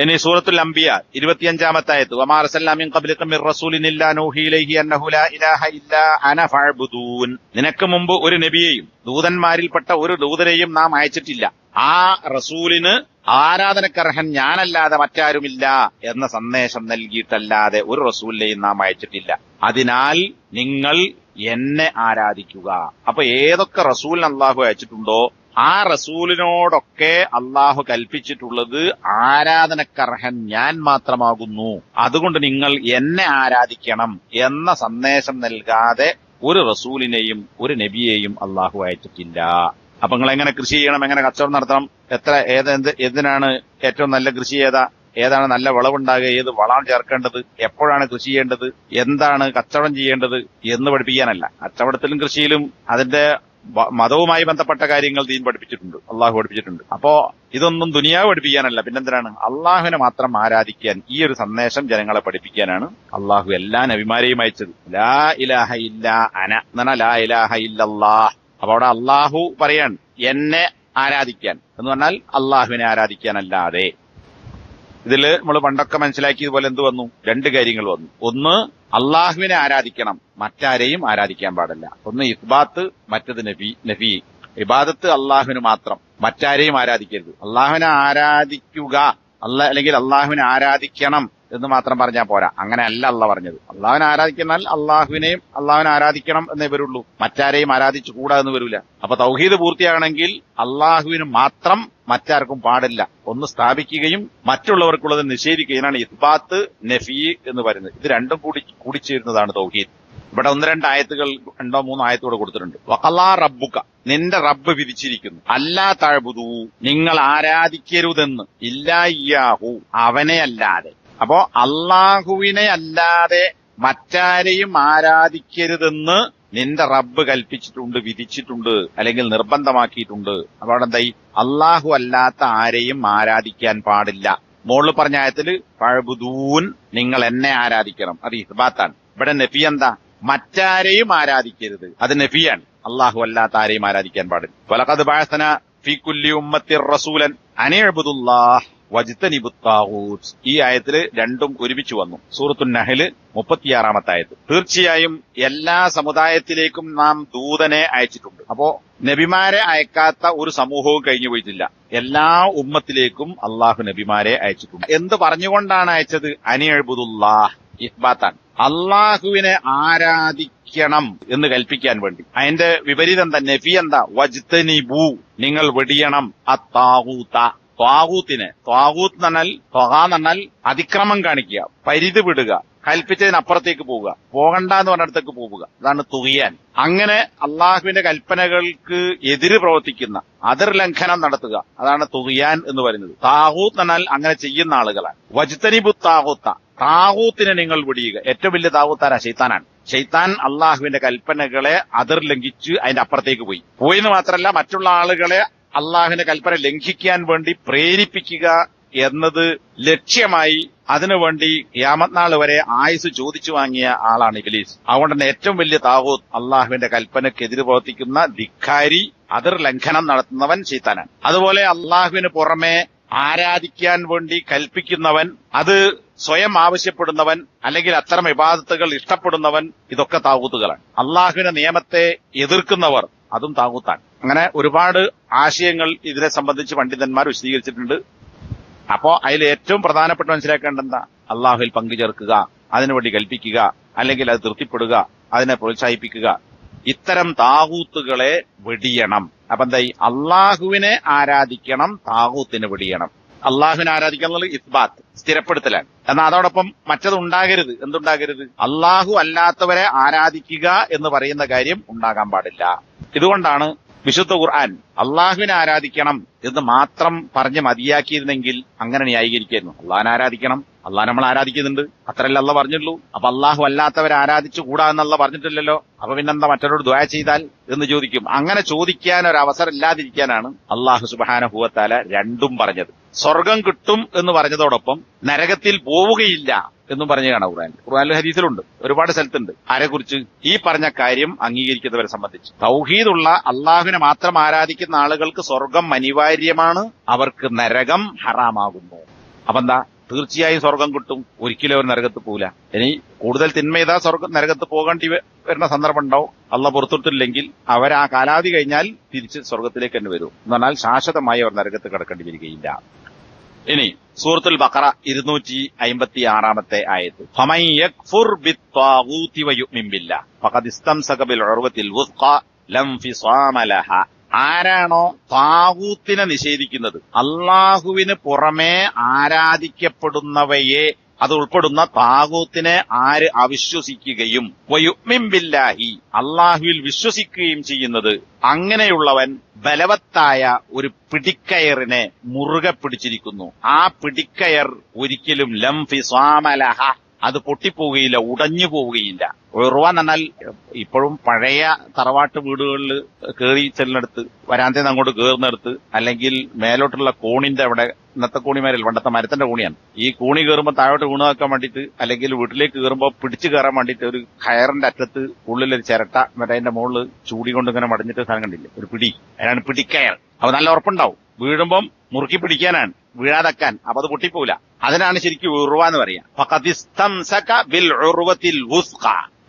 ഇനി സൂറത്തുൽ അംബിയ 25-ാമത്തെ ആയത്ത്, വമാ അർസൽനാ മിൻ ഖബ്ലിക മിർ റസൂലിൻ ഇല്ലാ നൂഹി ഇലൈഹി അന്നഹു ലാ ഇലാഹ ഇല്ലാ അന ഫഅബ്ദൂൻ. നിനക്ക് മുമ്പ് ഒരു നബിയെയും ദൂതന്മാരിൽപ്പെട്ട ഒരു ദൂതനെയും നാം അയച്ചിട്ടില്ല. ആ റസൂലിന് ആരാധനക്കർഹൻ ഞാനല്ലാതെ മറ്റാരുമില്ല എന്ന സന്ദേശം നൽകിയിട്ടല്ലാതെ ഒരു റസൂലിനെയും നാം അയച്ചിട്ടില്ല. അതിനാൽ നിങ്ങൾ എന്നെ ആരാധിക്കുക. അപ്പൊ ഏതൊക്കെ റസൂലിന് അള്ളാഹു അയച്ചിട്ടുണ്ടോ ആ റസൂലിനോടൊക്കെ അള്ളാഹു കൽപ്പിച്ചിട്ടുള്ളത് ആരാധനക്കർഹൻ ഞാൻ മാത്രമാകുന്നു, അതുകൊണ്ട് നിങ്ങൾ എന്നെ ആരാധിക്കണം എന്ന സന്ദേശം നൽകാതെ ഒരു റസൂലിനെയും ഒരു നബിയെയും അള്ളാഹു അയച്ചിട്ടില്ല. അപ്പൊ നിങ്ങൾ എങ്ങനെ കൃഷി ചെയ്യണം, എങ്ങനെ കച്ചവടം നടത്തണം, എന്തിനാണ് ഏറ്റവും നല്ല കൃഷി ഏതാണ് നല്ല വിളവുണ്ടാകുക, ഏത് വളമാണ് ചേർക്കേണ്ടത്, എപ്പോഴാണ് കൃഷി ചെയ്യേണ്ടത്, എന്താണ് കച്ചവടം ചെയ്യേണ്ടത് എന്ന് പഠിപ്പിക്കാനല്ല. കച്ചവടത്തിലും കൃഷിയിലും അതിന്റെ മതവുമായി ബന്ധപ്പെട്ട കാര്യങ്ങൾ ദീൻ പഠിപ്പിച്ചിട്ടുണ്ട്, അള്ളാഹു പഠിപ്പിച്ചിട്ടുണ്ട്. അപ്പോ ഇതൊന്നും ദുനിയാവ് പഠിപ്പിക്കാനല്ല, പിന്നെന്തിനാണ് അള്ളാഹുവിനെ മാത്രം ആരാധിക്കാൻ. ഈ ഒരു സന്ദേശം ജനങ്ങളെ പഠിപ്പിക്കാനാണ് അള്ളാഹു എല്ലാ നബിമാരെയും അയച്ചത്. ലാ ഇലാഹ ഇല്ലാ അന എന്നാ ലാ ഇലാഹ ഇല്ലല്ലാഹ്. അപ്പൊ അവിടെ അള്ളാഹു പറയാൻ എന്നെ ആരാധിക്കാൻ എന്ന് പറഞ്ഞാൽ അള്ളാഹുവിനെ ആരാധിക്കാനല്ലാതെ. ഇതില് നമ്മൾ പണ്ടൊക്കെ മനസ്സിലാക്കിയതുപോലെ എന്ത് വന്നു? രണ്ട് കാര്യങ്ങൾ വന്നു. ഒന്ന്, അള്ളാഹുവിനെ ആരാധിക്കണം, മറ്റാരെയും ആരാധിക്കാൻ പാടില്ല. ഒന്ന് ഇസ്ബാത്ത്, മറ്റത് നഫി. ഇബാദത്ത് അള്ളാഹുവിന് മാത്രം, മറ്റാരെയും ആരാധിക്കരുത്. അള്ളാഹുവിനെ ആരാധിക്കുക അല്ലെങ്കിൽ അള്ളാഹുവിനെ ആരാധിക്കണം എന്ന് മാത്രം പറഞ്ഞാൽ പോരാ. അങ്ങനെയല്ല അള്ളാഹ് പറഞ്ഞത്. അള്ളാഹുവിനെ ആരാധിക്കുന്നാൽ അള്ളാഹുവിനെ ആരാധിക്കണം എന്നേ വരുള്ളൂ, മറ്റാരെയും ആരാധിച്ചുകൂടാ എന്ന് വരില്ല. അപ്പൊ തൗഹീദ് പൂർത്തിയാകണമെങ്കിൽ അള്ളാഹുവിന് മാത്രം, മറ്റാർക്കും പാടില്ല. ഒന്ന് സ്ഥാപിക്കുകയും മറ്റുള്ളവർക്കുള്ളത് നിഷേധിക്കുകയാണ് ഇസ്ബാത്ത്, നഫി എന്ന് പറയുന്നത്. ഇത് രണ്ടും കൂടിച്ചേരുന്നതാണ് തൗഹീദ്. ഇവിടെ 1-2 ആയത്തുകൾ, 2-3 ആയത്തോടെ കൊടുത്തിട്ടുണ്ട്. വഖലാ റബ്ബുക, നിന്റെ റബ്ബ് വിധിച്ചിരിക്കുന്നു, അല്ലാ തഅ്ബുദൂ, നിങ്ങൾ ആരാധിക്കരുതെന്ന്, ഇല്ലാ ഇയ്യാഹു, അവനെ അല്ലാതെ. അപ്പോ അള്ളാഹുവിനെ അല്ലാതെ മറ്റാരെയും ആരാധിക്കരുതെന്ന് നിന്റെ റബ്ബ് കൽപ്പിച്ചിട്ടുണ്ട്, വിധിച്ചിട്ടുണ്ട്, അല്ലെങ്കിൽ നിർബന്ധമാക്കിയിട്ടുണ്ട്. അപ്പൊ അവിടെ എന്തായി? അള്ളാഹു അല്ലാത്ത ആരെയും ആരാധിക്കാൻ പാടില്ല. മുകളിൽ പറഞ്ഞ ആയത്തില് ഫഅ്ബുദൂൻ, നിങ്ങൾ എന്നെ ആരാധിക്കണം, അത് ഇസ്ബാത്താണ്. ഇവിടെ നഫി എന്താ? മറ്റാരെയും ആരാധിക്കരുത്, അത് നഫിയാണ്. അള്ളാഹു അല്ലാത്ത ആരെയും ആരാധിക്കാൻ പാടില്ല. വലഖദ് ബഅസ്നാ ഫീ കുല്ലി ഉമ്മത്തിർ റസൂലൻ അനിഅ്ബുദുല്ലാഹ് വജ്തനിബുത് താഗൂത്ത്. ഈ ആയത്തില് രണ്ടും ഒരുമിച്ച് വന്നു. സൂറത്തുൻ നഹ്ല് 36-ാമത്തെ ആയത്ത്. തീർച്ചയായും എല്ലാ സമുദായത്തിലേക്കും നാം ദൂതനെ അയച്ചിട്ടുണ്ട്. അപ്പോ നബിമാരെ അയക്കാത്ത ഒരു സമൂഹവും കഴിഞ്ഞു പോയിട്ടില്ല. എല്ലാ ഉമ്മത്തിലേക്കും അള്ളാഹു നബിമാരെ അയച്ചിട്ടുണ്ട്. എന്ത് പറഞ്ഞുകൊണ്ടാണ് അയച്ചത്? അനിഅ്ബുദുല്ലാഹ്, ഇസ്ബാത്താണ്. അള്ളാഹുവിനെ ആരാധിക്കണം എന്ന് കൽപ്പിക്കാൻ വേണ്ടി. അതിന്റെ വിപരീതം എന്താ? നഫി എന്താ? വജ്തനിബു, നിങ്ങൾ വെടിയണം അത്താഗൂത്ത, ത്വാഗൂത്തിനെ. ത്വാഗൂത്ത് എന്നാൽ അതിക്രമം കാണിക്കുക, പരിധി വിടുക, കൽപ്പിച്ചതിനപ്പുറത്തേക്ക് പോവുക, പോകണ്ട എന്ന് പറഞ്ഞിടത്തേക്ക് പോവുക. അതാണ് തുകിയാൻ. അങ്ങനെ അള്ളാഹുവിന്റെ കൽപ്പനകൾക്ക് എതിര് പ്രവർത്തിക്കുന്ന, അതിർലംഘനം നടത്തുക, അതാണ് തുകിയാൻ എന്ന് പറയുന്നത്. താഗൂത്ത് എന്നാൽ അങ്ങനെ ചെയ്യുന്ന ആളുകളാണ്. വജ്തനിബു താഗൂത്ത, താഗൂത്തിനെ നിങ്ങൾ വിടിയുക. ഏറ്റവും വലിയ താഗൂത്താരാ? ശൈത്താനാണ്. ശൈത്താൻ അള്ളാഹുവിന്റെ കൽപ്പനകളെ അതിർലംഘിച്ച് അതിന്റെ അപ്പുറത്തേക്ക് പോയിന്ന് മാത്രമല്ല, മറ്റുള്ള ആളുകളെ അള്ളാഹുവിന്റെ കൽപ്പന ലംഘിക്കാൻ വേണ്ടി പ്രേരിപ്പിക്കുക എന്നത് ലക്ഷ്യമായി അതിനുവേണ്ടി ഖിയാമത്ത് നാൾ വരെ ആയുസ് ചോദിച്ചു വാങ്ങിയ ആളാണ് ഇബ്ലീസ്. അതുകൊണ്ട് തന്നെ ഏറ്റവും വലിയ താഗൂത്ത് അള്ളാഹുവിന്റെ കൽപ്പനക്കെതിരെ പ്രവർത്തിക്കുന്ന ധിക്കാരി, അതിർ ലംഘനം നടത്തുന്നവൻ ശൈത്താനാണ്. അതുപോലെ അള്ളാഹുവിന് പുറമെ ആരാധിക്കാൻ വേണ്ടി കൽപ്പിക്കുന്നവൻ, അത് സ്വയം ആവശ്യപ്പെടുന്നവൻ, അല്ലെങ്കിൽ അത്തരം ഇബാദത്തുകൾ ഇഷ്ടപ്പെടുന്നവൻ, ഇതൊക്കെ താഗൂത്തുകളാണ്. അള്ളാഹുവിന്റെ നിയമത്തെ എതിർക്കുന്നവർ, അതും താഗൂത്താണ്. അങ്ങനെ ഒരുപാട് ആശയങ്ങൾ ഇതിനെ സംബന്ധിച്ച് പണ്ഡിതന്മാർ വിശദീകരിച്ചിട്ടുണ്ട്. അപ്പോ അതിൽ ഏറ്റവും പ്രധാനപ്പെട്ട മനസ്സിലാക്കേണ്ട എന്താ? അള്ളാഹുവിൽ പങ്കുചേർക്കുക, അതിനുവേണ്ടി കൽപ്പിക്കുക, അല്ലെങ്കിൽ അത് തൃപ്തിപ്പെടുക, അതിനെ പ്രോത്സാഹിപ്പിക്കുക, ഇത്തരം താഗൂത്തുകളെ വെടിയണം. അപ്പൊ എന്തായി? അള്ളാഹുവിനെ ആരാധിക്കണം, താഗൂത്തിനെ വെടിയണം. അള്ളാഹുവിനെ ആരാധിക്കുക എന്നുള്ളത് ഇസ്ബാത്ത്, സ്ഥിരപ്പെടുത്തലാണ്. എന്നാൽ അതോടൊപ്പം മറ്റത് ഉണ്ടാകരുത്. എന്തുണ്ടാകരുത്? അള്ളാഹു അല്ലാത്തവരെ ആരാധിക്കുക എന്ന് പറയുന്ന കാര്യം ഉണ്ടാകാൻ പാടില്ല. ഇതുകൊണ്ടാണ് വിശുദ്ധ ഖുർആൻ അള്ളാഹുവിനെ ആരാധിക്കണം എന്ന് മാത്രം പറഞ്ഞ് മതിയാക്കിയിരുന്നെങ്കിൽ അങ്ങനെ ന്യായീകരിക്കായിരുന്നു. അള്ളാഹിനെ ആരാധിക്കണം, അള്ളാഹ് നമ്മൾ ആരാധിക്കുന്നുണ്ട്, അത്രയല്ല അള്ളാഹ് പറഞ്ഞുള്ളൂ. അപ്പൊ അള്ളാഹു അല്ലാത്തവരെ ആരാധിച്ചു കൂടാ എന്നുള്ള പറഞ്ഞിട്ടില്ലല്ലോ. അപ്പൊ പിന്നെന്താ മറ്റൊരോട് ദുആ ചെയ്താൽ എന്ന് ചോദിക്കും. അങ്ങനെ ചോദിക്കാൻ ഒരു അവസരം ഇല്ലാതിരിക്കാനാണ് അള്ളാഹു സുബ്ഹാനഹു വ തആല രണ്ടും പറഞ്ഞത്. സ്വർഗം കിട്ടും എന്ന് പറഞ്ഞതോടൊപ്പം നരകത്തിൽ പോവുകയില്ല എന്നും പറഞ്ഞു കാണാം ഖുർആനിൽ ഹദീസിലുണ്ട്, ഒരുപാട് സ്ഥലത്തുണ്ട്. ആരെക്കുറിച്ച്? ഈ പറഞ്ഞ കാര്യം അംഗീകരിക്കുന്നവരെ സംബന്ധിച്ച്. തൗഹീദുള്ള അള്ളാഹുവിനെ മാത്രം ആരാധിക്കുന്ന ആളുകൾക്ക് സ്വർഗം അനിവാര്യമാണ്, അവർക്ക് നരകം ഹറാമാകുന്നു. അപ്പൊ എന്താ? തീർച്ചയായും സ്വർഗം കിട്ടും, ഒരിക്കലും അവർ നരകത്ത് പോവില്ല. ഇനി കൂടുതൽ തിന്മ സ്വർഗം നരകത്ത് പോകേണ്ടി വരുന്ന സന്ദർഭം ഉണ്ടാവും. അള്ളാഹ് പുറത്തിട്ടില്ലെങ്കിൽ അവർ ആ കാലാവധി കഴിഞ്ഞാൽ തിരിച്ച് സ്വർഗത്തിലേക്ക് തന്നെ വരും. എന്ന് പറഞ്ഞാൽ ശാശ്വതമായി അവർ നരകത്ത് കിടക്കേണ്ടി വരികയില്ല. ഇനി സൂറത്തുൽ ബഖറ 256 ആയത്ത്, ഫമൻ യക്ഫുർ ബിത്വാഗൂതി വയുമിൻ ബില്ലാഹ് ഫഖദ് ഇസ്തംസക ബിൽ ഉർവത്തിൽ വുസ്ഖ ലം ഫിസാമ ലഹാ. ആരാണോ താഗൂത്തിനെ നിഷേധിക്കുന്നത്, അള്ളാഹുവിന് പുറമെ ആരാധിക്കപ്പെടുന്നവയെ അത് ഉൾപ്പെടുന്ന താഗൂത്തിനെ ആര് അവിശ്വസിക്കുകയും വയുമിൻ ബില്ലാഹി അള്ളാഹുവിൽ വിശ്വസിക്കുകയും ചെയ്യുന്നത്, അങ്ങനെയുള്ളവൻ ബലവത്തായ ഒരു പിടിക്കയറിനെ മുറുകെ പിടിച്ചിരിക്കുന്നു. ആ പിടിക്കയർ ഒരിക്കലും ലം ഫിസാമ ലഹ, അത് പൊട്ടിപ്പോവുകയില്ല, ഉടഞ്ഞു പോവുകയില്ല. ഉർവ എന്ന് പറഞ്ഞാൽ ഇപ്പോഴും പഴയ തറവാട്ട് വീടുകളിൽ കയറി ചെല്ലിനടുത്ത്, വരാന്തേന്ന് അങ്ങോട്ട് കയറുന്നിടത്ത്, അല്ലെങ്കിൽ മേലോട്ടുള്ള കോണിന്റെ അവിടെ, ഇന്നത്തെ കോണിമാരിൽ പണ്ടത്തെ മരത്തിന്റെ കോണിയാണ്, ഈ കോണി കയറുമ്പോൾ താഴോട്ട് വീണ് വെക്കാൻ വേണ്ടിയിട്ട്, അല്ലെങ്കിൽ വീട്ടിലേക്ക് കയറുമ്പോൾ പിടിച്ചു കയറാൻ വേണ്ടിയിട്ട് ഒരു കയറിന്റെ അറ്റത്ത് ഉള്ളിലൊരു ചിരട്ട, മറ്റേ അതിന്റെ മുകളിൽ ചൂടി കൊണ്ട് ഇങ്ങനെ മടഞ്ഞിട്ട് സാധനം കണ്ടില്ലേ, ഒരു പിടി, അതിനാണ് പിടിക്കയർ. അപ്പൊ നല്ല ഉറപ്പുണ്ടാവും, വീഴുമ്പം മുറുക്കി പിടിക്കാനാണ്, വീഴാതെക്കാൻ. അപ്പൊ അത് പൊട്ടിപ്പോവില്ല. അതിനാണ് ശരിക്കും ഉർവ എന്ന് പറയാ. ഫഖദ് ഇസ്തംസക ബിൽ ഉർവത്തിൽ വുസ്ഖ,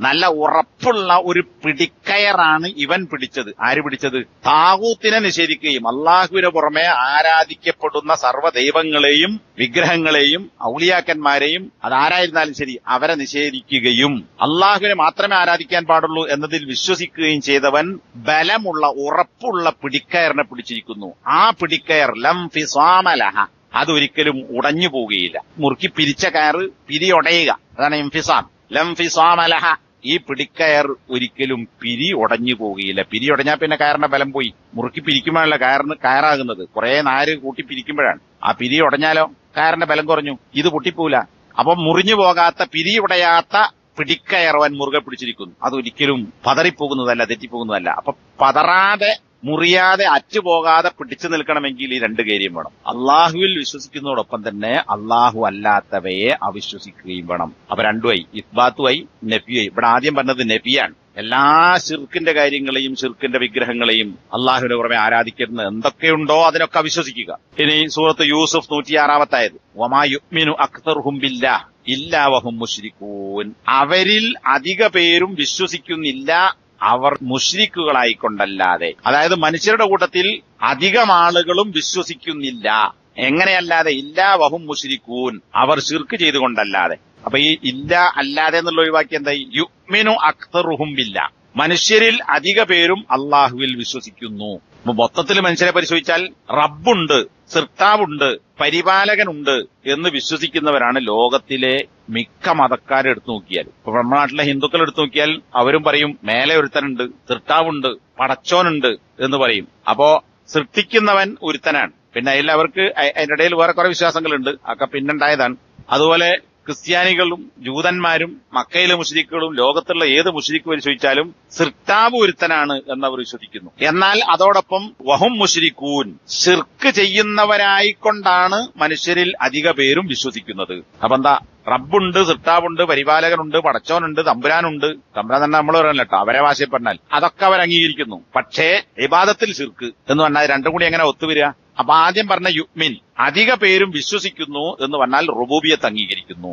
നല്ല ഉറപ്പുള്ള ഒരു പിടിക്കയറാണ് ഇവൻ പിടിച്ചത്. ആര് പിടിച്ചത്? താഗൂത്തിനെ നിഷേധിക്കുകയും അള്ളാഹുവിന് പുറമെ ആരാധിക്കപ്പെടുന്ന സർവ്വദൈവങ്ങളെയും വിഗ്രഹങ്ങളെയും ഔലിയാക്കന്മാരെയും അതാരായിരുന്നാലും ശരി അവരെ നിഷേധിക്കുകയും അള്ളാഹുവിനെ മാത്രമേ ആരാധിക്കാൻ പാടുള്ളൂ എന്നതിൽ വിശ്വസിക്കുകയും ചെയ്തവൻ ബലമുള്ള ഉറപ്പുള്ള പിടിക്കയറിനെ പിടിച്ചിരിക്കുന്നു. ആ പിടിക്കയർ ലം ഫിസാമ ലഹ, അതൊരിക്കലും ഉടഞ്ഞു പോവുകയില്ല. മുറുക്കി പിരിച്ച കയറ് പിരിയൊടയുക, അതാണ് ഇൻഫിസാം. ലം ഫിസാമ ലഹ, ഈ പിടിക്കയർ ഒരിക്കലും പിരി ഉടഞ്ഞു പോവുകയില്ല. പിരി ഉടഞ്ഞാൽ പിന്നെ കയറിന്റെ ബലം പോയി. മുറുക്കി പിരിക്കുമ്പോഴല്ല കയറിന് കയറാകുന്നത്, കുറെ നാര് കൂട്ടി പിരിക്കുമ്പോഴാണ്. ആ പിരി ഉടഞ്ഞാലോ കയറിന്റെ ബലം കുറഞ്ഞു, ഇത് പൊട്ടിപ്പോവില്ല. അപ്പൊ മുറിഞ്ഞു പോകാത്ത, പിരി ഉടയാത്ത പിടിക്കയറവൻ മുറുകെ പിടിച്ചിരിക്കുന്നു. അതൊരിക്കലും പതറിപ്പോകുന്നതല്ല, തെറ്റിപ്പോകുന്നതല്ല. അപ്പൊ പതറാതെ മുറിയാതെ അറ്റുപോകാതെ പിടിച്ചു നിൽക്കണമെങ്കിൽ ഈ രണ്ട് കാര്യം വേണം. അള്ളാഹുവിൽ വിശ്വസിക്കുന്നതോടൊപ്പം തന്നെ അള്ളാഹു അല്ലാത്തവയെ അവിശ്വസിക്കുകയും വേണം. അപ്പൊ രണ്ടുമായി, ഇസ്ബാത്തുമായി നഫിയായി. ഇവിടെ ആദ്യം പറഞ്ഞത് നഫിയാണ്. എല്ലാ ശിർക്കിന്റെ കാര്യങ്ങളെയും ശിർക്കിന്റെ വിഗ്രഹങ്ങളെയും അള്ളാഹുവിന്റെ പുറമെ ആരാധിക്കുന്ന എന്തൊക്കെയുണ്ടോ അതിനൊക്കെ അവിശ്വസിക്കുക. ഇനി സൂറത്ത് യൂസുഫ് 106 വമാ യുഅ്മിനു അക്തറുഹും ബില്ലാഹ് ഇല്ലാ വഹും മുശ്രികൂൻ. അവരിൽ അധിക പേരും വിശ്വസിക്കുന്നില്ല, അവർ മുശ്രിക്കുകളായിക്കൊണ്ടല്ലാതെ. അതായത് മനുഷ്യരുടെ കൂട്ടത്തിൽ അധികം ആളുകളും വിശ്വസിക്കുന്നില്ല. എങ്ങനെയല്ലാതെ? ഇല്ലാ വഹും മുശ്രികൂൻ, അവർ ശിർക്ക് ചെയ്തുകൊണ്ടല്ലാതെ. അപ്പൊ ഈ ഇല്ല അല്ലാതെ എന്നുള്ള ഒഴിവാക്കി എന്തായി? യുഅ്മിനു അക്തറുഹും ബില്ലാഹ്, മനുഷ്യരിൽ അധിക പേരും അള്ളാഹുവിൽ വിശ്വസിക്കുന്നു. മൊത്തത്തിൽ മനുഷ്യരെ പരിശോധിച്ചാൽ റബ്ബുണ്ട്, സൃഷ്ടാവുണ്ട്, പരിപാലകനുണ്ട് എന്ന് വിശ്വസിക്കുന്നവരാണ് ലോകത്തിലെ മിക്ക മതക്കാരെടുത്തു നോക്കിയാൽ. ഇപ്പൊ നമ്മുടെ നാട്ടിലെ ഹിന്ദുക്കൾ എടുത്തു നോക്കിയാൽ അവരും പറയും മേലെ ഒരുത്തനുണ്ട്, സൃഷ്ടാവുണ്ട്, പടച്ചോനുണ്ട് എന്ന് പറയും. അപ്പോ സൃഷ്ടിക്കുന്നവൻ ഒരുത്തനാണ്. പിന്നെ അതിൽ അവർക്ക് അതിന്റെ ഇടയിൽ വേറെ കുറെ വിശ്വാസങ്ങളുണ്ട്, ഒക്കെ പിന്നുണ്ടായതാണ്. അതുപോലെ ക്രിസ്ത്യാനികളും ജൂതന്മാരും മക്കയിലെ മുശ്രിക്കുകളും ലോകത്തുള്ള ഏത് മുശ്രിക്ക് പരിശോധിച്ചാലും സൃഷ്ടാവ് ഒരുത്തനാണ് എന്നവർ വിശ്വസിക്കുന്നു. എന്നാൽ അതോടൊപ്പം വഹും മുശ്രിക്കൂൻ, ശിർക്ക് ചെയ്യുന്നവരായിക്കൊണ്ടാണ് മനുഷ്യരിൽ അധിക പേരും വിശ്വസിക്കുന്നത്. അപ്പൊ എന്താ? റബ്ബുണ്ട്, സൃഷ്ടാവുണ്ട്, പരിപാലകനുണ്ട്, പടച്ചോനുണ്ട്, തമ്പുരാനുണ്ട്. തമ്പുരാൻ തന്നെ നമ്മൾ പറയണല്ലോ കേട്ടോ, അവരെ ഭാഷയിൽ പറഞ്ഞാൽ അതൊക്കെ അവർ അംഗീകരിക്കുന്നു. പക്ഷേ ഇബാദത്തിൽ ശിർക്ക് എന്ന് പറഞ്ഞാൽ രണ്ടും കൂടി എങ്ങനെ ഒത്തുവരിക? അപ്പൊ ആദ്യം പറഞ്ഞ യുഅ്മിൻ, അധിക പേരും വിശ്വസിക്കുന്നു എന്ന് പറഞ്ഞാൽ റുബൂബിയത്ത് അംഗീകരിക്കുന്നു.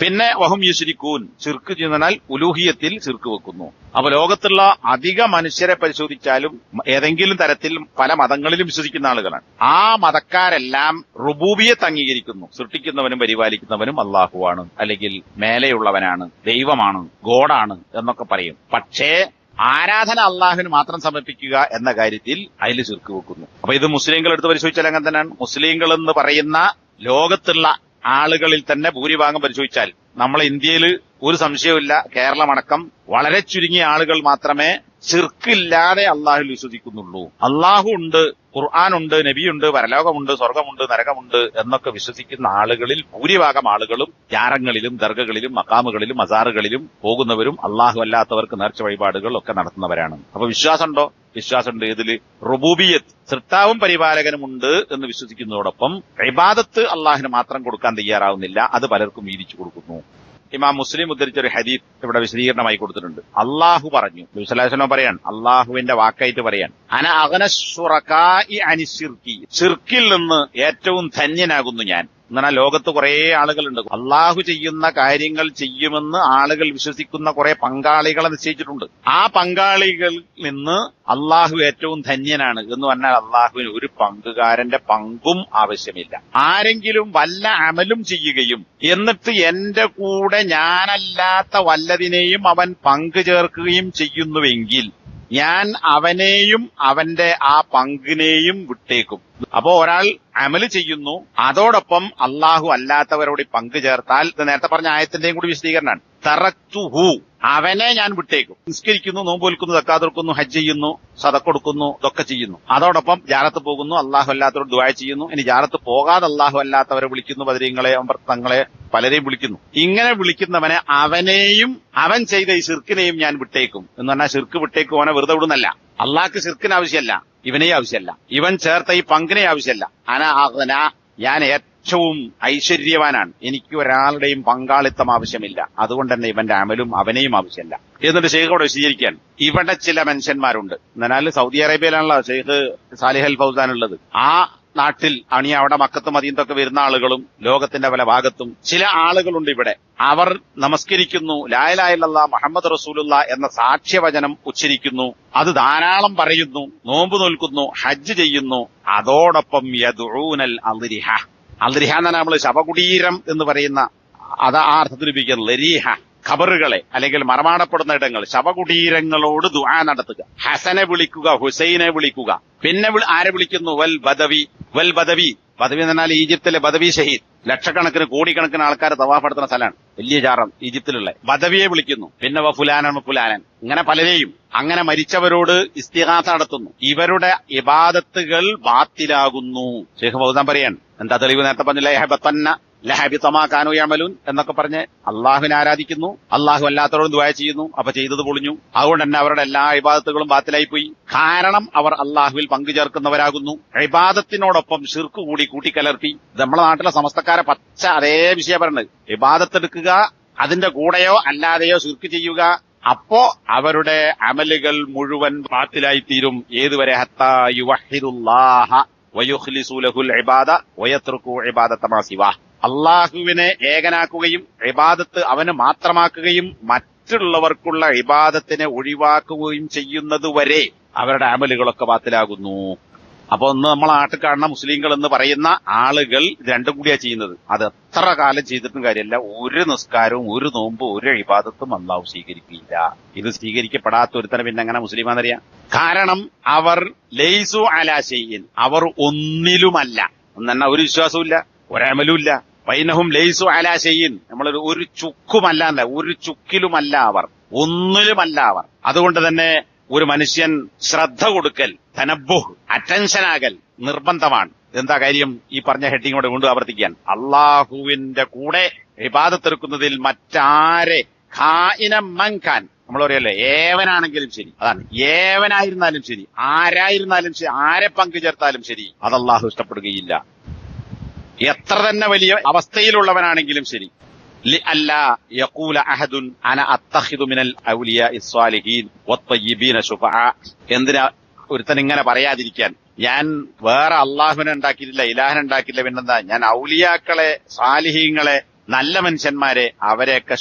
പിന്നെ വഹും യുശ്രിക്കൂൻ, ശിർക്ക് ചെയ്യുന്നതിനാൽ ഉലൂഹിയത്തിൽ ശിർക്ക് വെക്കുന്നു. അപ്പൊ ലോകത്തുള്ള അധിക മനുഷ്യരെ പരിശോധിച്ചാലും ഏതെങ്കിലും തരത്തിൽ പല മതങ്ങളിലും വിശ്വസിക്കുന്ന ആളുകളാണ്. ആ മതക്കാരെല്ലാം റുബൂബിയത്ത് അംഗീകരിക്കുന്നു. സൃഷ്ടിക്കുന്നവനും പരിപാലിക്കുന്നവനും അള്ളാഹുവാണ്, അല്ലെങ്കിൽ മേലെയുള്ളവനാണ്, ദൈവമാണ്, ഗോഡാണ് എന്നൊക്കെ പറയും. പക്ഷേ ആരാധന അള്ളാഹുവിന് മാത്രം സമർപ്പിക്കുക എന്ന കാര്യത്തിൽ അതിൽ ശിർക്ക് വെക്കുന്നു. അപ്പൊ ഇത് മുസ്ലിങ്ങൾ എടുത്ത് പരിശോധിച്ചാൽ അങ്ങനെ തന്നെയാണ്. മുസ്ലിങ്ങൾ എന്ന് പറയുന്ന ലോകത്തുള്ള ആളുകളിൽ തന്നെ ഭൂരിഭാഗം പരിശോധിച്ചാൽ നമ്മളെ ഇന്ത്യയിൽ ഒരു സംശയവുമില്ല, കേരളമടക്കം വളരെ ചുരുങ്ങിയ ആളുകൾ മാത്രമേ ശിർക്കില്ലാതെ അള്ളാഹുവിൽ വിശ്വസിക്കുന്നുള്ളൂ. അള്ളാഹു ഉണ്ട്, ഖുർആനുണ്ട്, നബിയുണ്ട്, പരലോകമുണ്ട്, സ്വർഗമുണ്ട്, നരകമുണ്ട് എന്നൊക്കെ വിശ്വസിക്കുന്ന ആളുകളിൽ ഭൂരിഭാഗം ആളുകളും ജാറങ്ങളിലും ദർഗകളിലും മക്കാമുകളിലും മസാറുകളിലും പോകുന്നവരും അള്ളാഹു അല്ലാത്തവർക്ക് നേർച്ച വഴിപാടുകൾ ഒക്കെ നടത്തുന്നവരാണ്. അപ്പൊ വിശ്വാസമുണ്ടോ? വിശ്വാസമുണ്ട്. ഇതില് റുബൂബിയത്ത്, സൃഷ്ടാവും പരിപാലകനും ഉണ്ട് എന്ന് വിശ്വസിക്കുന്നതോടൊപ്പം ഇബാദത്ത് അള്ളാഹിന് മാത്രം കൊടുക്കാൻ തയ്യാറാവുന്നില്ല. അത് പലർക്കും വീതിച്ചു കൊടുക്കുന്നു. ഇമാം മുസ്ലിം ഉദ്ധരിച്ച ഒരു ഹദീസ് ഇവിടെ വിശദീകരണമായി കൊടുത്തിട്ടുണ്ട്. അള്ളാഹു പറഞ്ഞു, നബി സല്ലല്ലാഹു അലൈഹി വസല്ലം പറയാൻ, അള്ളാഹുവിന്റെ വാക്കായിട്ട് പറയാൻ, അന അഗ്ന ശുറകാഇ അനി ശിർക്കി, ശിർക്കിൽ നിന്ന് ഏറ്റവും ധന്യനാകുന്നു ഞാൻ. എന്നാൽ ലോകത്ത് കുറെ ആളുകളുണ്ട്, അള്ളാഹു ചെയ്യുന്ന കാര്യങ്ങൾ ചെയ്യുമെന്ന് ആളുകൾ വിശ്വസിക്കുന്ന കുറെ പങ്കാളികളെ നിശ്ചയിച്ചിട്ടുണ്ട്. ആ പങ്കാളികളിൽ നിന്ന് അള്ളാഹു ഏറ്റവും ധന്യനാണ് എന്ന് പറഞ്ഞാൽ അള്ളാഹുവിന് ഒരു പങ്കുകാരന്റെ പങ്കും ആവശ്യമില്ല. ആരെങ്കിലും വല്ല അമലും ചെയ്യുകയും എന്നിട്ട് എന്റെ കൂടെ ഞാനല്ലാത്ത വല്ലതിനെയും അവൻ പങ്കു ചേർക്കുകയും ചെയ്യുന്നുവെങ്കിൽ ഞാൻ അവനെയും അവന്റെ ആ പങ്കിനെയും വിട്ടേക്കും. അപ്പോ ഒരാൾ അമല് ചെയ്യുന്നു, അതോടൊപ്പം അള്ളാഹു അല്ലാത്തവരോട് പങ്കു ചേർത്താൽ, ഇത് നേരത്തെ പറഞ്ഞ ആയത്തിന്റെയും കൂടി വിശദീകരണമാണ്, തറക്തുഹു, അവനെ ഞാൻ വിട്ടേക്കും. നിസ്കരിക്കുന്നു, നോമ്പ് വെൽക്കുന്നു, സക്കാത്ത് കൊടുക്കുന്നു, ഹജ്ജ് ചെയ്യുന്നു, സദഖ കൊടുക്കുന്നു, ഇതൊക്കെ ചെയ്യുന്നു. അതോടൊപ്പം ജാറത്ത് പോകുന്നു, അള്ളാഹു അല്ലാത്തവരോട് ദുആ ചെയ്യുന്നു. ഇനി ജാറത്ത് പോകാതെ അള്ളാഹു അല്ലാത്തവരെ വിളിക്കുന്നു, ബദരീങ്ങളെ, തങ്ങളെ, പലരെയും വിളിക്കുന്നു. ഇങ്ങനെ വിളിക്കുന്നവനെ, അവനെയും അവൻ ചെയ്ത ഈ ശിർക്കിനെയും ഞാൻ വിട്ടേക്കും എന്ന് പറഞ്ഞാൽ ശിർക്ക് വിട്ടേക്കും. അവനെ വെറുതെ വിടുന്നല്ല. അള്ളാഹ്ക്ക് ശിർക്കിന് ആവശ്യമല്ല, ഇവനെ ആവശ്യമല്ല, ഇവൻ ചേർത്ത ഈ പങ്കിനെ ആവശ്യമല്ല. ഞാൻ ഏറ്റവും ഐശ്വര്യവാനാണ്, എനിക്ക് ഒരാളുടെയും പങ്കാളിത്തം ആവശ്യമില്ല, അതുകൊണ്ട് തന്നെ ഇവന്റെ അമലും അവനെയും ആവശ്യമല്ല. എന്നിട്ട് ഷെയ്ഖോട് വിശദീകരിക്കാൻ, ഇവിടെ ചില മനുഷ്യന്മാരുണ്ട്. എന്നാൽ സൗദി അറേബ്യയിലാണല്ലോ ഷെയ്ഖ് സാലിഹ് അൽ ഫൗസാൻ ഉള്ളത്. ആ നാട്ടിൽ അവിടെ മക്കത്ത് മദീനത്തൊക്കെ വരുന്ന ആളുകളും ലോകത്തിന്റെ പല ഭാഗത്തും ചില ആളുകളുണ്ട് ഇവിടെ. അവർ നമസ്കരിക്കുന്നു, ലാ ഇലാഹ ഇല്ലല്ലാഹ് മുഹമ്മദ് റസൂലുള്ളാഹ് എന്ന സാക്ഷ്യവചനം ഉച്ചരിക്കുന്നു, അത് ധാരാളം പറയുന്നു, നോമ്പ് നോൽക്കുന്നു, ഹജ്ജ് ചെയ്യുന്നു. അതോടൊപ്പം യദ്ഊനൽ അദ്രിഹ, അദ്രിഹ എന്നാണ് നമ്മൾ ശവകുടീരം എന്ന് പറയുന്ന, അത് ആ അർത്ഥത്തിൽ ഉപയോഗിക്കുന്നത് ലരീഹ, ഖബറുകളെ അല്ലെങ്കിൽ മറമാടപ്പെടുന്ന ഇടങ്ങൾ, ശവകുടീരങ്ങളോട് ദുആ നടത്തുക. ഹസനെ വിളിക്കുക, ഹുസൈനെ വിളിക്കുക. പിന്നെ ആരെ വിളിക്കുന്നു? വൽ ബദവി. വൽ ബദവി, ബദവി എന്ന് പറഞ്ഞാൽ ഈജിപ്തിലെ ബദവി ഷഹീദ്, ലക്ഷക്കണക്കിന് കോടിക്കണക്കിന് ആൾക്കാർ തവാഫ് നടത്തുന്ന സ്ഥലമാണ്, വലിയ ജാറം ഈജിപ്തിലുള്ള. ബദവിയെ വിളിക്കുന്നു. പിന്നെ ഫുലാനൻ ഫുലാനൻ, ഇങ്ങനെ പലരെയും. അങ്ങനെ മരിച്ചവരോട് ഇസ്തിഗാസ നടത്തുന്നു. ഇവരുടെ ഇബാദത്തുകൾ ബാത്തിലാകുന്നു. ശൈഖ് ഫൗസാൻ പറയാൻ, എന്താ തെളിവ്? നേരത്തെ പറഞ്ഞില്ല, യഹബത്തന്ന ലഹബിതമാ കാനൂ യഅമലൂൻ എന്നൊക്കെ പറഞ്ഞ് അള്ളാഹുവിനെ ആരാധിക്കുന്നു, അള്ളാഹു അല്ലാത്തവരോട് ദുആ ചെയ്യുന്നു, അപ്പൊ ചെയ്തത് പൊളിഞ്ഞു. അതുകൊണ്ട് തന്നെ അവരുടെ എല്ലാ ഇബാദത്തുകളും ബാത്തിലായി പോയി. കാരണം അവർ അള്ളാഹുവിൽ പങ്കുചേർക്കുന്നവരാകുന്നു. ഇബാദത്തിനോടൊപ്പം ശിർക്ക് കൂടി കൂട്ടിക്കലർത്തി. നമ്മളെ നാട്ടിലെ സമസ്തക്കാരെ പച്ച അതേ വിഷയം പറഞ്ഞത്, ഇബാദത്തെടുക്കുക, അതിന്റെ കൂടെയോ അല്ലാതെയോ ശിർക്ക് ചെയ്യുക. അപ്പോ അവരുടെ അമലുകൾ മുഴുവൻ ബാത്തിലായിത്തീരും. ഏതുവരെ? ഹത്താ യുവഹിദുല്ലാഹ വയുഖ്ലിസു ലഹുൽ ഇബാദ വയത്റുകു ഇബാദത മാ സിവാ, അള്ളാഹുവിനെ ഏകനാക്കുകയും ഇബാദത്ത് അവന് മാത്രമാക്കുകയും മറ്റുള്ളവർക്കുള്ള ഇബാദത്തിനെ ഒഴിവാക്കുകയും ചെയ്യുന്നതുവരെ അവരുടെ അമലുകളൊക്കെ ബാത്തിലാകുന്നു. അപ്പൊ ഒന്ന് നമ്മളെ നാട്ടിൽ കാണുന്ന മുസ്ലിങ്ങൾ എന്ന് പറയുന്ന ആളുകൾ രണ്ടും കൂടിയാ ചെയ്യുന്നത്. അത് എത്ര കാലം ചെയ്തിട്ടും കാര്യമല്ല. ഒരു നിസ്കാരവും ഒരു നോമ്പും ഒരു ഇബാദത്തും അല്ലാഹു സ്വീകരിക്കില്ല. ഇത് സ്വീകരിക്കപ്പെടാത്ത ഒരുത്തനെ പിന്നെ എങ്ങനെ മുസ്ലിമാന്നറിയാം? കാരണം അവർ ലൈസു അലാ ശൈഇൻ, അവർ ഒന്നിലുമല്ല. ഒന്നെണ്ണ ഒരു വിശ്വാസവും ഇല്ല, ഒരമലുമില്ല. വൈനഹും ലൈസു അലാ ശൈഇൻ, നമ്മളൊരു ഒരു ചുക്കുമല്ല, ഒരു ചുക്കിലുമല്ല അവർ, ഒന്നിലുമല്ല അവർ. അതുകൊണ്ട് തന്നെ ഒരു മനുഷ്യൻ ശ്രദ്ധ കൊടുക്കൽ, തനബ്ബുഹ്, അറ്റൻഷനാകൽ നിർബന്ധമാണ്. എന്താ കാര്യം? ഈ പറഞ്ഞ ഹെഡിങ്ങോടെ കൊണ്ട് ആവർത്തിക്കാൻ, അള്ളാഹുവിന്റെ കൂടെ ഇബാദത്തെടുക്കുന്നതിൽ മറ്റാരെ, ഖായിനം മൻ ഖാൻ, നമ്മൾ പറയല്ലേ, ഏവനാണെങ്കിലും ശരി, അതാണ്, ഏവനായിരുന്നാലും ശരി, ആരായിരുന്നാലും ശരി, ആരെ പങ്കു ചേർത്താലും ശരി, അത് അള്ളാഹു ഇഷ്ടപ്പെടുകയില്ല. എത്ര തന്നെ വലിയ അവസ്ഥയിലുള്ളവനാണെങ്കിലും ശരി. لئلا يقول أحد أنا أتخذ من الأولياء الصالحين والطيبين شفعاء, എന്തിനാ ഒരുത്തൻ ഇങ്ങനെ പറയാതിരിക്കാൻ? ഞാൻ വേറെ അള്ളാഹുവിനെ ഉണ്ടാക്കിയിട്ടില്ല, ഇലാഹിനെ ഉണ്ടാക്കിയില്ല, പിന്നെന്താ, ഞാൻ ഔലിയാക്കളെ, സാലിഹീങ്ങളെ, നല്ല മനുഷ്യന്മാരെ, അവരെയൊക്കെ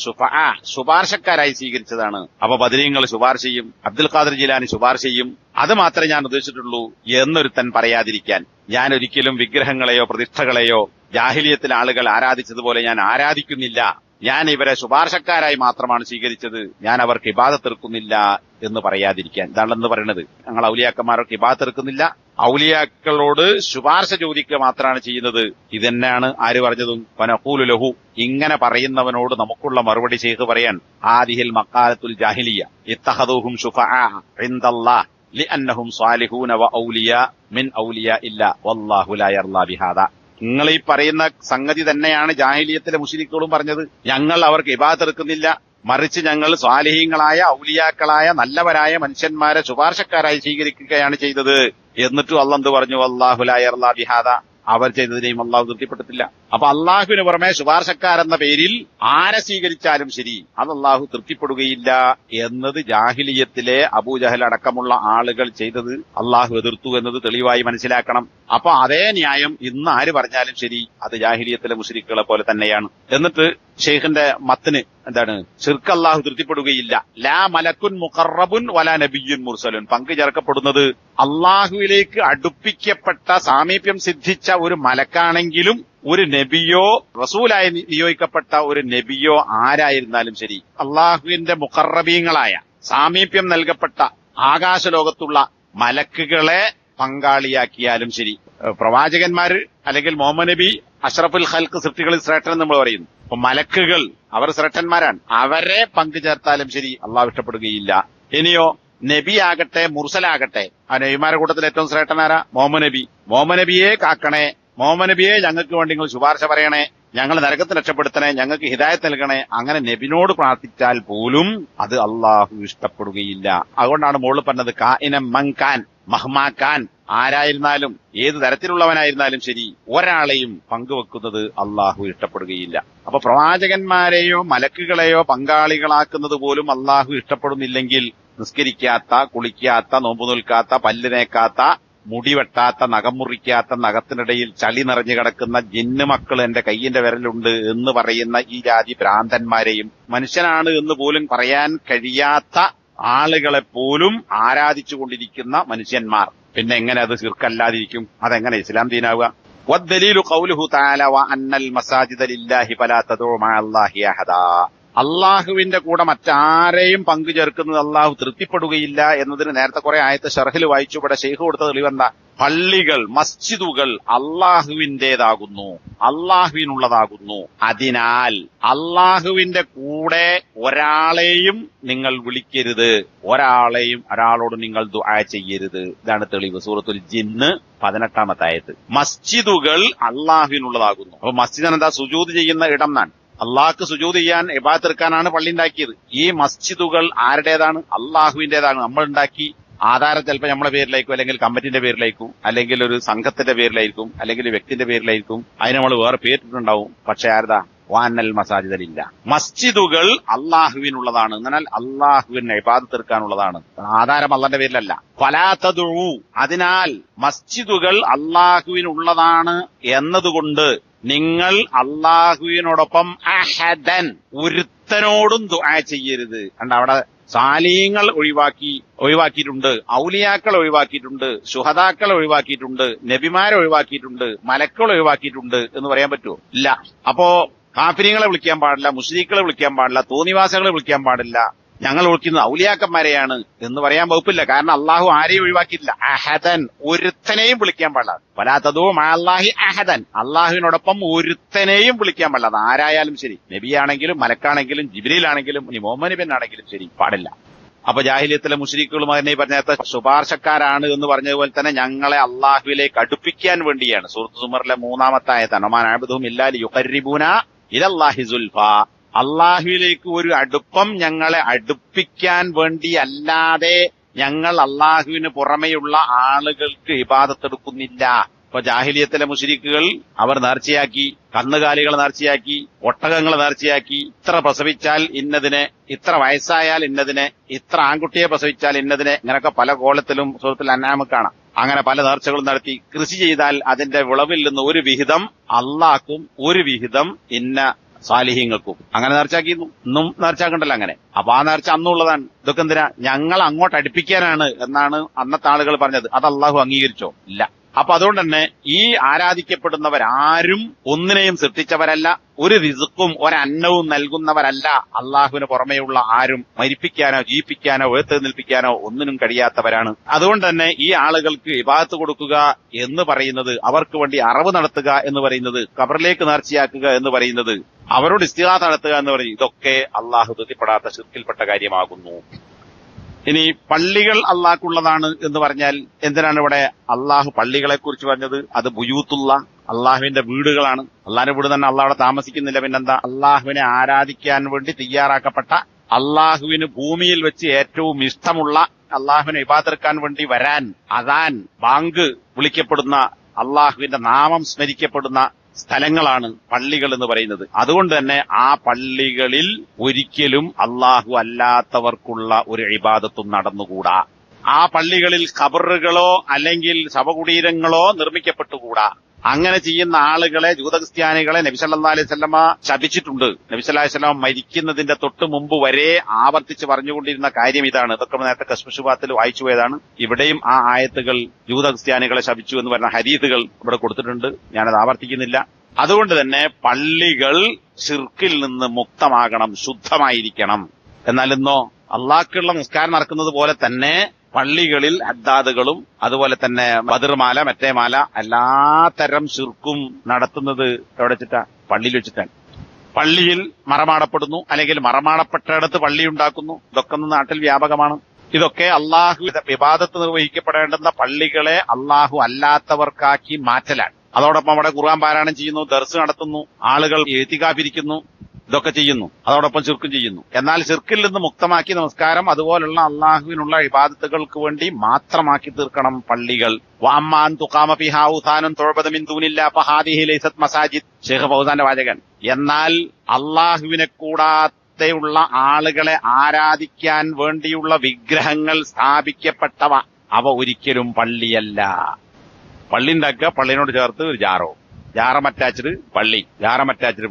ശുപാർശക്കാരായി സ്വീകരിച്ചതാണ്. അപ്പൊ ബദരീങ്ങൾ ശുപാർശ ചെയ്യും, അബ്ദുൽ ഖാദർ ജിലാനി ശുപാർശ ചെയ്യും, അത് മാത്രമേ ഞാൻ ഉദ്ദേശിച്ചിട്ടുള്ളൂ എന്നൊരുത്തൻ പറയാതിരിക്കാൻ. ഞാൻ ഒരിക്കലും വിഗ്രഹങ്ങളെയോ പ്രതിഷ്ഠകളെയോ ജാഹിലിയത്തിലെ ആളുകൾ ആരാധിച്ചതുപോലെ ഞാൻ ആരാധിക്കുന്നില്ല ഞാൻ ഇവരെ ശുപാർശക്കാരായി മാത്രമാണ് സ്വീകരിച്ചത്, ഞാൻ അവർക്ക് ഇബാദത്ത് എടുക്കുന്നില്ല എന്ന് പറയാതിരിക്കാൻ. ഇതാണെന്ന് പറയുന്നത്, ഞങ്ങൾ ഔലിയാക്കന്മാർക്ക് ഇബാദത്ത് എടുക്കുന്നില്ല, ഔലിയാക്കളോട് ശുപാർശ ചോദിക്കുക മാത്രമാണ് ചെയ്യുന്നത്. ഇതന്നെയാണ് ആര് പറഞ്ഞതും ഫനഖൂലു ലഹു. ഇങ്ങനെ പറയുന്നവനോട് നമുക്കുള്ള മറുപടി ചെയ്ത് പറയാൻ, ഹാദിഹിൽ മഖാലത്തുൽ ജാഹിലിയ ഇത്തഖദൂഹും ശുഫആ ഇൻദല്ലാഹ് ലിഅന്നഹും സ്വാലിഹൂന വ ഔലിയാ മിൻ ഔലിയാ ഇല്ല വല്ലാഹു ലാ യർളാ ബിഹാദാ. നിങ്ങൾ ഈ പറയുന്ന സംഗതി തന്നെയാണ് ജാഹിലിയത്തിലെ മുശ്രിക്കുകളും പറഞ്ഞത്. ഞങ്ങൾ അവർക്ക് ഇബാദത്ത് എടുക്കുന്നില്ല, മറിച്ച് ഞങ്ങൾ സ്വാലിഹീങ്ങളായ ഔലിയാക്കളായ നല്ലവരായ മനുഷ്യന്മാരെ ശുപാർശക്കാരായി സ്വീകരിക്കുകയാണ് ചെയ്തത്. എന്നിട്ടും അല്ലാഹു എന്ത് പറഞ്ഞു? വല്ലാഹു ലാ യർളാ ബിഹാദാ. അവർ ചെയ്തതിനെയും അള്ളാഹു തൃപ്തിപ്പെട്ടിട്ടില്ല. അപ്പൊ അള്ളാഹുവിന് പുറമെ ശുപാർശക്കാരെന്ന പേരിൽ ആരെ സ്വീകരിച്ചാലും ശരി, അത് അള്ളാഹു തൃപ്തിപ്പെടുകയില്ല എന്നത് ജാഹിലിയത്തിലെ അബൂജഹൽ അടക്കമുള്ള ആളുകൾ ചെയ്തത് അള്ളാഹു എതിർത്തു എന്നത് തെളിവായി മനസ്സിലാക്കണം. അപ്പൊ അതേ ന്യായം ഇന്ന് ആര് പറഞ്ഞാലും ശരി, അത് ജാഹിലിയത്തിലെ മുശ്രിക്കുകളെ പോലെ തന്നെയാണ്. എന്നിട്ട് ഷെയ്ഖിന്റെ മത്തിന് എന്താണ്? ശിർക്ക് അള്ളാഹു തൃപ്തിപ്പെടുകയില്ല. ലാ മലക്കുൻ മുഖറബുൻ വലാ നബിയ്യുൻ മുർസലുൻ. പങ്കു ചേർക്കപ്പെടുന്നത് അള്ളാഹുവിലേക്ക് അടുപ്പിക്കപ്പെട്ട സാമീപ്യം സിദ്ധിച്ച ഒരു മലക്കാണെങ്കിലും ഒരു നബിയോ റസൂലായി നിയോഗിക്കപ്പെട്ട ഒരു നബിയോ ആരായിരുന്നാലും ശരി, അള്ളാഹുവിന്റെ മുഖറബീങ്ങളായ സാമീപ്യം നൽകപ്പെട്ട ആകാശലോകത്തുള്ള മലക്കുകളെ പങ്കാളിയാക്കിയാലും ശരി, പ്രവാചകന്മാര് അല്ലെങ്കിൽ മുഹമ്മദ് നബി അഷ്റഫുൽ ഖൽഖ് സൃഷ്ടികളിൽ ശ്രേഷ്ഠൻ നമ്മൾ പറയുന്നു. അപ്പൊ മലക്കുകൾ അവർ ശ്രേഷ്ഠന്മാരാണ്, അവരെ പങ്കു ചേർത്താലും ശരി അള്ളാഹു ഇഷ്ടപ്പെടുകയില്ല. ഇനിയോ നബി ആകട്ടെ മുർസലാകട്ടെ, ആ നബിമാരുടെ കൂട്ടത്തിൽ ഏറ്റവും ശ്രേഷ്ഠനാരാ? മുഹമ്മദ് നബി. മുഹമ്മദ് നബിയെ കാക്കണേ, മുഹമ്മദ് നബിയെ ഞങ്ങൾക്ക് വേണ്ടി നിങ്ങൾ ശുപാർശ പറയണേ, ഞങ്ങൾ നരകത്തിൽ രക്ഷപ്പെടുത്തണേ, ഞങ്ങൾക്ക് ഹിദായത്ത് നൽകണേ, അങ്ങനെ നബിനോട് പ്രാർത്ഥിച്ചാൽ പോലും അത് അള്ളാഹു ഇഷ്ടപ്പെടുകയില്ല. അതുകൊണ്ടാണ് മുകളിൽ പറഞ്ഞത് കാഇനം മൻകാൻ മഹ്മാക്കാൻ, ആരായിരുന്നാലും ഏത് തരത്തിലുള്ളവനായിരുന്നാലും ശരി ഒരാളെയും പങ്കുവെക്കുന്നത് അള്ളാഹു ഇഷ്ടപ്പെടുകയില്ല. അപ്പൊ പ്രവാചകന്മാരെയോ മലക്കുകളെയോ പങ്കാളികളാക്കുന്നത് പോലും അള്ളാഹു ഇഷ്ടപ്പെടുന്നില്ലെങ്കിൽ നിസ്കരിക്കാത്ത, കുളിക്കാത്ത, നോമ്പു നിൽക്കാത്ത, പല്ല് തേക്കാത്ത, മുടിവെട്ടാത്ത, നഖം മുറിക്കാത്ത, നഖത്തിനിടയിൽ ചളി നിറഞ്ഞു കിടക്കുന്ന ജിന്ന് മക്കൾ എന്റെ കയ്യിന്റെ വിരലുണ്ട് എന്ന് പറയുന്ന ഈ ജാതി ഭ്രാന്തന്മാരെയും മനുഷ്യനാണ് എന്ന് പോലും പറയാൻ കഴിയാത്ത ആളുകളെപ്പോലും ആരാധിച്ചുകൊണ്ടിരിക്കുന്ന മനുഷ്യന്മാർ പിന്നെ എങ്ങനെ അത് ശിർക്കല്ലാതിരിക്കും? അതെങ്ങനെ ഇസ്ലാം ദീനാവുക? വദ്ദലീലു ഖൗലുഹു തആല വഅന്നൽ മസാജിദ ലില്ലാഹി ഫലാ തദ്ഉ മഅല്ലാഹി അഹദാ. അള്ളാഹുവിന്റെ കൂടെ മറ്റാരെയും പങ്കു ചേർക്കുന്നത് അള്ളാഹു തൃപ്തിപ്പെടുകയില്ല എന്നതിന് നേരത്തെ കുറെ ആയത്തെ ഷർഹിൽ വായിച്ചു. ഇവിടെ ഷെയ്ഖ് കൊടുത്ത തെളിവെന്താ? പള്ളികൾ, മസ്ജിദുകൾ അള്ളാഹുവിന്റേതാകുന്നു, അള്ളാഹുവിനുള്ളതാകുന്നു. അതിനാൽ അള്ളാഹുവിന്റെ കൂടെ ഒരാളെയും നിങ്ങൾ വിളിക്കരുത്, ഒരാളോട് നിങ്ങൾ ദുആ ചെയ്യരുത്. ഇതാണ് തെളിവ്. സൂറത്തുൽ ജിന്ന് 18-ാമത്തെ ആയത്ത്. മസ്ജിദുകൾ അള്ളാഹുവിനുള്ളതാകുന്നു. അപ്പൊ മസ്ജിദ് എന്താ? സുജൂദ് ചെയ്യുന്ന ഇടം എന്നാണ്. അള്ളാഹ്ക്ക് സുജൂദ് ചെയ്യാൻ ഇബാദത്ത് എടുക്കാനാണ് പള്ളി ഉണ്ടാക്കിയത്. ഈ മസ്ജിദുകൾ ആരുടേതാണ്? അള്ളാഹുവിന്റേതാണ്. നമ്മൾ ഉണ്ടാക്കി ആധാരം ചിലപ്പോൾ നമ്മുടെ പേരിലായിരിക്കും, അല്ലെങ്കിൽ കമ്മിറ്റിന്റെ പേരിലായിരിക്കും, അല്ലെങ്കിൽ ഒരു സംഘത്തിന്റെ പേരിലായിരിക്കും, അല്ലെങ്കിൽ ഒരു വ്യക്തിന്റെ പേരിലായിരിക്കും. അതിന് നമ്മൾ വേറെ പേരിട്ടുണ്ടാവും. പക്ഷെ ആരതാ? വാനൽ മസാജിദലില്ല. മസ്ജിദുകൾ അള്ളാഹുവിനുള്ളതാണ്. എന്നാൽ അള്ളാഹുവിനെ ഇബാദത്ത് എടുക്കാനുള്ളതാണ്. ആധാരം അള്ളാന്റെ പേരിലല്ല. ഫലാ തദ്ഉ. അതിനാൽ മസ്ജിദുകൾ അള്ളാഹുവിനുള്ളതാണ് എന്നതുകൊണ്ട് നിങ്ങൾ അള്ളാഹുവിനോടൊപ്പം അഹദൻ ഒരുത്തനോടും ദുആ ചെയ്യരുത്. കണ്ട, അവിടെ സാലീങ്ങൾ ഒഴിവാക്കിയിട്ടുണ്ട്, ഔലിയാക്കൾ ഒഴിവാക്കിയിട്ടുണ്ട്, ശുഹദാക്കൾ ഒഴിവാക്കിയിട്ടുണ്ട്, നബിമാരെ ഒഴിവാക്കിയിട്ടുണ്ട്, മലക്കൾ ഒഴിവാക്കിയിട്ടുണ്ട് എന്ന് പറയാൻ പറ്റുമോ? ഇല്ല. അപ്പോ കാഫിര്യങ്ങളെ വിളിക്കാൻ പാടില്ല, മുശ്രിക്കുകളെ വിളിക്കാൻ പാടില്ല, തോന്നിവാസങ്ങളെ വിളിക്കാൻ പാടില്ല, ഞങ്ങൾ വിളിക്കുന്നത് ഔലിയാക്കന്മാരെയാണ് എന്ന് പറയാൻ വകുപ്പില്ല. കാരണം അള്ളാഹു ആരെയും ഒഴിവാക്കിയിട്ടില്ല. അഹദൻ, ഒരുത്തനെയും വിളിക്കാൻ പാടില്ല. ഫലാ തദ്ഉ മഅല്ലാഹി അഹദൻ, അള്ളാഹുവിനോടൊപ്പം ഒരുത്തനെയും വിളിക്കാൻ പാടില്ല. അത് ആരായാലും ശരി, നബിയാണെങ്കിലും മലക്കാണെങ്കിലും ജിബ്രീലാണെങ്കിലും ഇനി മുഹമ്മദ് നബിയാണെങ്കിലും ശരി, പാടില്ല. അപ്പൊ ജാഹിലിയത്തിലെ മുശ്രിക്കുകളും അതിനെ പറഞ്ഞ ശുപാർശക്കാരാണ് എന്ന് പറഞ്ഞതുപോലെ തന്നെ ഞങ്ങളെ അള്ളാഹുവിലേക്ക് അടുപ്പിക്കാൻ വേണ്ടിയാണ്. സൂറത്ത് സുമറിലെ 3-ാമത്തെ ആയത്താണ്. വമാ നഅബ്ദുഹും ഇല്ലാ ലിയുഖർരിബൂനാ ഇലല്ലാഹി സുൽഫാ. അള്ളാഹുവിലേക്ക് ഒരു അടുപ്പം ഞങ്ങളെ അടുപ്പിക്കാൻ വേണ്ടി അല്ലാതെ ഞങ്ങൾ അള്ളാഹുവിന് പുറമെയുള്ള ആളുകൾക്ക് ഇബാദത്ത് എടുക്കുന്നില്ല. ഇപ്പൊ ജാഹിലിയത്തിലെ മുശ്രിക്കുകൾ അവർ നേർച്ചയാക്കി, കന്നുകാലികളെ നേർച്ചയാക്കി, ഒട്ടകങ്ങളെ നേർച്ചയാക്കി, ഇത്ര പ്രസവിച്ചാൽ ഇന്നതിനെ, ഇത്ര വയസ്സായാൽ ഇന്നതിനെ, ഇത്ര ആൺകുട്ടിയെ പ്രസവിച്ചാൽ ഇന്നതിനെ, ഇങ്ങനൊക്കെ പല കോലത്തിലും സൂറത്തുൽ അൻആം കാണാം. അങ്ങനെ പല നേർച്ചകളും നടത്തി. കൃഷി ചെയ്താൽ അതിന്റെ വിളവിൽ നിന്ന് ഒരു വിഹിതം അള്ളാഹ്ക്കും ഒരു വിഹിതം ഇന്ന സാലിഹീങ്ങൾക്കും അങ്ങനെ നേർച്ചാക്കിയിരുന്നു. ഇന്നും നേർച്ചാക്കണ്ടല്ലോ അങ്ങനെ. അപ്പൊ ആ നേർച്ച അന്നുള്ളതാണ്. ഇതൊക്കെ എന്തിനാ? ഞങ്ങൾ അങ്ങോട്ട് അടുപ്പിക്കാനാണ് എന്നാണ് അന്നത്തെ ആളുകൾ പറഞ്ഞത്. അത് അള്ളാഹു അംഗീകരിച്ചോ? ഇല്ല. അപ്പൊ അതുകൊണ്ട് തന്നെ ഈ ആരാധിക്കപ്പെടുന്നവരാരും ഒന്നിനെയും സൃഷ്ടിച്ചവരല്ല, ഒരു റിസ്ക്കും ഒരന്നവും നൽകുന്നവരല്ല. അള്ളാഹുവിന് പുറമെയുള്ള ആരും മരിപ്പിക്കാനോ ജീവിപ്പിക്കാനോ ഉയർത്തെഴുന്നേൽപ്പിക്കാനോ ഒന്നിനും കഴിയാത്തവരാണ്. അതുകൊണ്ട് തന്നെ ഈ ആളുകൾക്ക് ഇബാദത്ത് കൊടുക്കുക എന്ന് പറയുന്നത്, അവർക്ക് വേണ്ടി അറവ് നടത്തുക എന്ന് പറയുന്നത്, ഖബറിലേക്ക് നേർച്ചയാക്കുക എന്ന് പറയുന്നത്, അവരോട് ഇസ്തിഗാസ നടത്തുക എന്ന് പറയുന്നത്, ഇതൊക്കെ അള്ളാഹു തൃപ്തിപ്പെടാത്ത ശിർക്കിൽപ്പെട്ട കാര്യമാകുന്നു. ഇനി പള്ളികൾ അള്ളാഹ്ക്കുള്ളതാണ് എന്ന് പറഞ്ഞാൽ എന്തിനാണ് ഇവിടെ അള്ളാഹു പള്ളികളെ കുറിച്ച് പറഞ്ഞത്? അത് ബുയൂത്തുള്ള അള്ളാഹുവിന്റെ വീടുകളാണ്. അള്ളാഹിന്റെ വീട് തന്നെ അള്ളാഹ് അവിടെ താമസിക്കുന്നില്ല. പിന്നെന്താ? അള്ളാഹുവിനെ ആരാധിക്കാൻ വേണ്ടി തയ്യാറാക്കപ്പെട്ട, അള്ളാഹുവിന് ഭൂമിയിൽ വെച്ച് ഏറ്റവും ഇഷ്ടമുള്ള, അള്ളാഹുവിനെ ഇബാദത്തെടുക്കാൻ വേണ്ടി വരാൻ, അദാൻ, ബാങ്ക് വിളിക്കപ്പെടുന്ന, അള്ളാഹുവിന്റെ നാമം സ്മരിക്കപ്പെടുന്ന സ്ഥലങ്ങളാണ് പള്ളികൾ എന്ന് പറയുന്നത്. അതുകൊണ്ട് തന്നെ ആ പള്ളികളിൽ ഒരിക്കലും അള്ളാഹു അല്ലാത്തവർക്കുള്ള ഒരു ഇബാദത്തും നടന്നുകൂടാ. ആ പള്ളികളിൽ ഖബറുകളോ അല്ലെങ്കിൽ ശവകുടീരങ്ങളോ നിർമ്മിക്കപ്പെട്ടുകൂടാ. അങ്ങനെ ചെയ്യുന്ന ആളുകളെ, ജൂതക്രിസ്ത്യാനികളെ നബി സല്ലല്ലാഹു അലൈഹി വസല്ലമ ശപിച്ചിട്ടുണ്ട്. നബി സല്ലല്ലാഹു അലൈഹി വസല്ലമ മരിക്കുന്നതിന്റെ തൊട്ട് മുമ്പ് വരെ ആവർത്തിച്ച് പറഞ്ഞുകൊണ്ടിരുന്ന കാര്യം ഇതാണ്. ഇതൊക്കെ നേരത്തെ കശ്മശുബാത്തിൽ വായിച്ചു പോയതാണ്. ഇവിടെയും ആ ആയത്തുകൾ ജൂതക്രിസ്ത്യാനികളെ ശപിച്ചു എന്ന് പറയുന്ന ഹദീസുകൾ ഇവിടെ കൊടുത്തിട്ടുണ്ട്. ഞാനത് ആവർത്തിക്കുന്നില്ല. അതുകൊണ്ട് തന്നെ പള്ളികൾ ശിർക്കിൽ നിന്ന് മുക്തമാകണം, ശുദ്ധമായിരിക്കണം. എന്നാൽ ഇന്നോ അള്ളാഹ്ക്കുള്ള നിസ്കാരം നടക്കുന്നത് പോലെ തന്നെ പള്ളികളിൽ ഹദ്ദാദുകളും അതുപോലെ തന്നെ ബദർമാല, മറ്റേമാല, എല്ലാത്തരം ശിർക്കും നടത്തുന്നത് എവിടെ വെച്ചിട്ടാ? പള്ളിയിൽ വെച്ചിട്ടാണ്. പള്ളിയിൽ മറമാടപ്പെടുന്നു, അല്ലെങ്കിൽ മറമാടപ്പെട്ടിടത്ത് പള്ളി ഉണ്ടാക്കുന്നു. ഇതൊക്കെ നാട്ടിൽ വ്യാപകമാണ്. ഇതൊക്കെ അള്ളാഹു ഇബാദത്ത് നിർവഹിക്കപ്പെടേണ്ടുന്ന പള്ളികളെ അള്ളാഹു അല്ലാത്തവർക്കാക്കി മാറ്റലാണ്. അതോടൊപ്പം അവിടെ ഖുർആൻ പാരായണം ചെയ്യുന്നു, ദർസ് നടത്തുന്നു, ആളുകൾ ഇഅ്തികാഫിരിക്കുന്നു, ഇതൊക്കെ ചെയ്യുന്നു. അതോടൊപ്പം ശിർക്കും ചെയ്യുന്നു. എന്നാൽ ശിർക്കിൽ നിന്ന് മുക്തമാക്കി നമസ്കാരം അതുപോലുള്ള അള്ളാഹുവിനുള്ള ഇബാദത്തുകൾക്ക് വേണ്ടി മാത്രമാക്കി തീർക്കണം പള്ളികൾ. വഅമ്മാൻ തുഖാമ ഫിഹാ ഔതാനുൻ തുഅബദു മിൻ ദൂനില്ലാ ഫഹാദിഹി ലൈസത് മസാജിദ്. ശൈഖ് ഫൗസാന്റെ വാചകൻ. എന്നാൽ അള്ളാഹുവിനെ കൂടാതെയുള്ള ആളുകളെ ആരാധിക്കാൻ വേണ്ടിയുള്ള വിഗ്രഹങ്ങൾ സ്ഥാപിക്കപ്പെട്ടവ, അവ ഒരിക്കലും പള്ളിയല്ല. പള്ളി ഉണ്ടാക്കുക, പള്ളിനോട് ചേർത്ത് ഒരു ജാറം അറ്റാച്ച്ഡ് പള്ളി,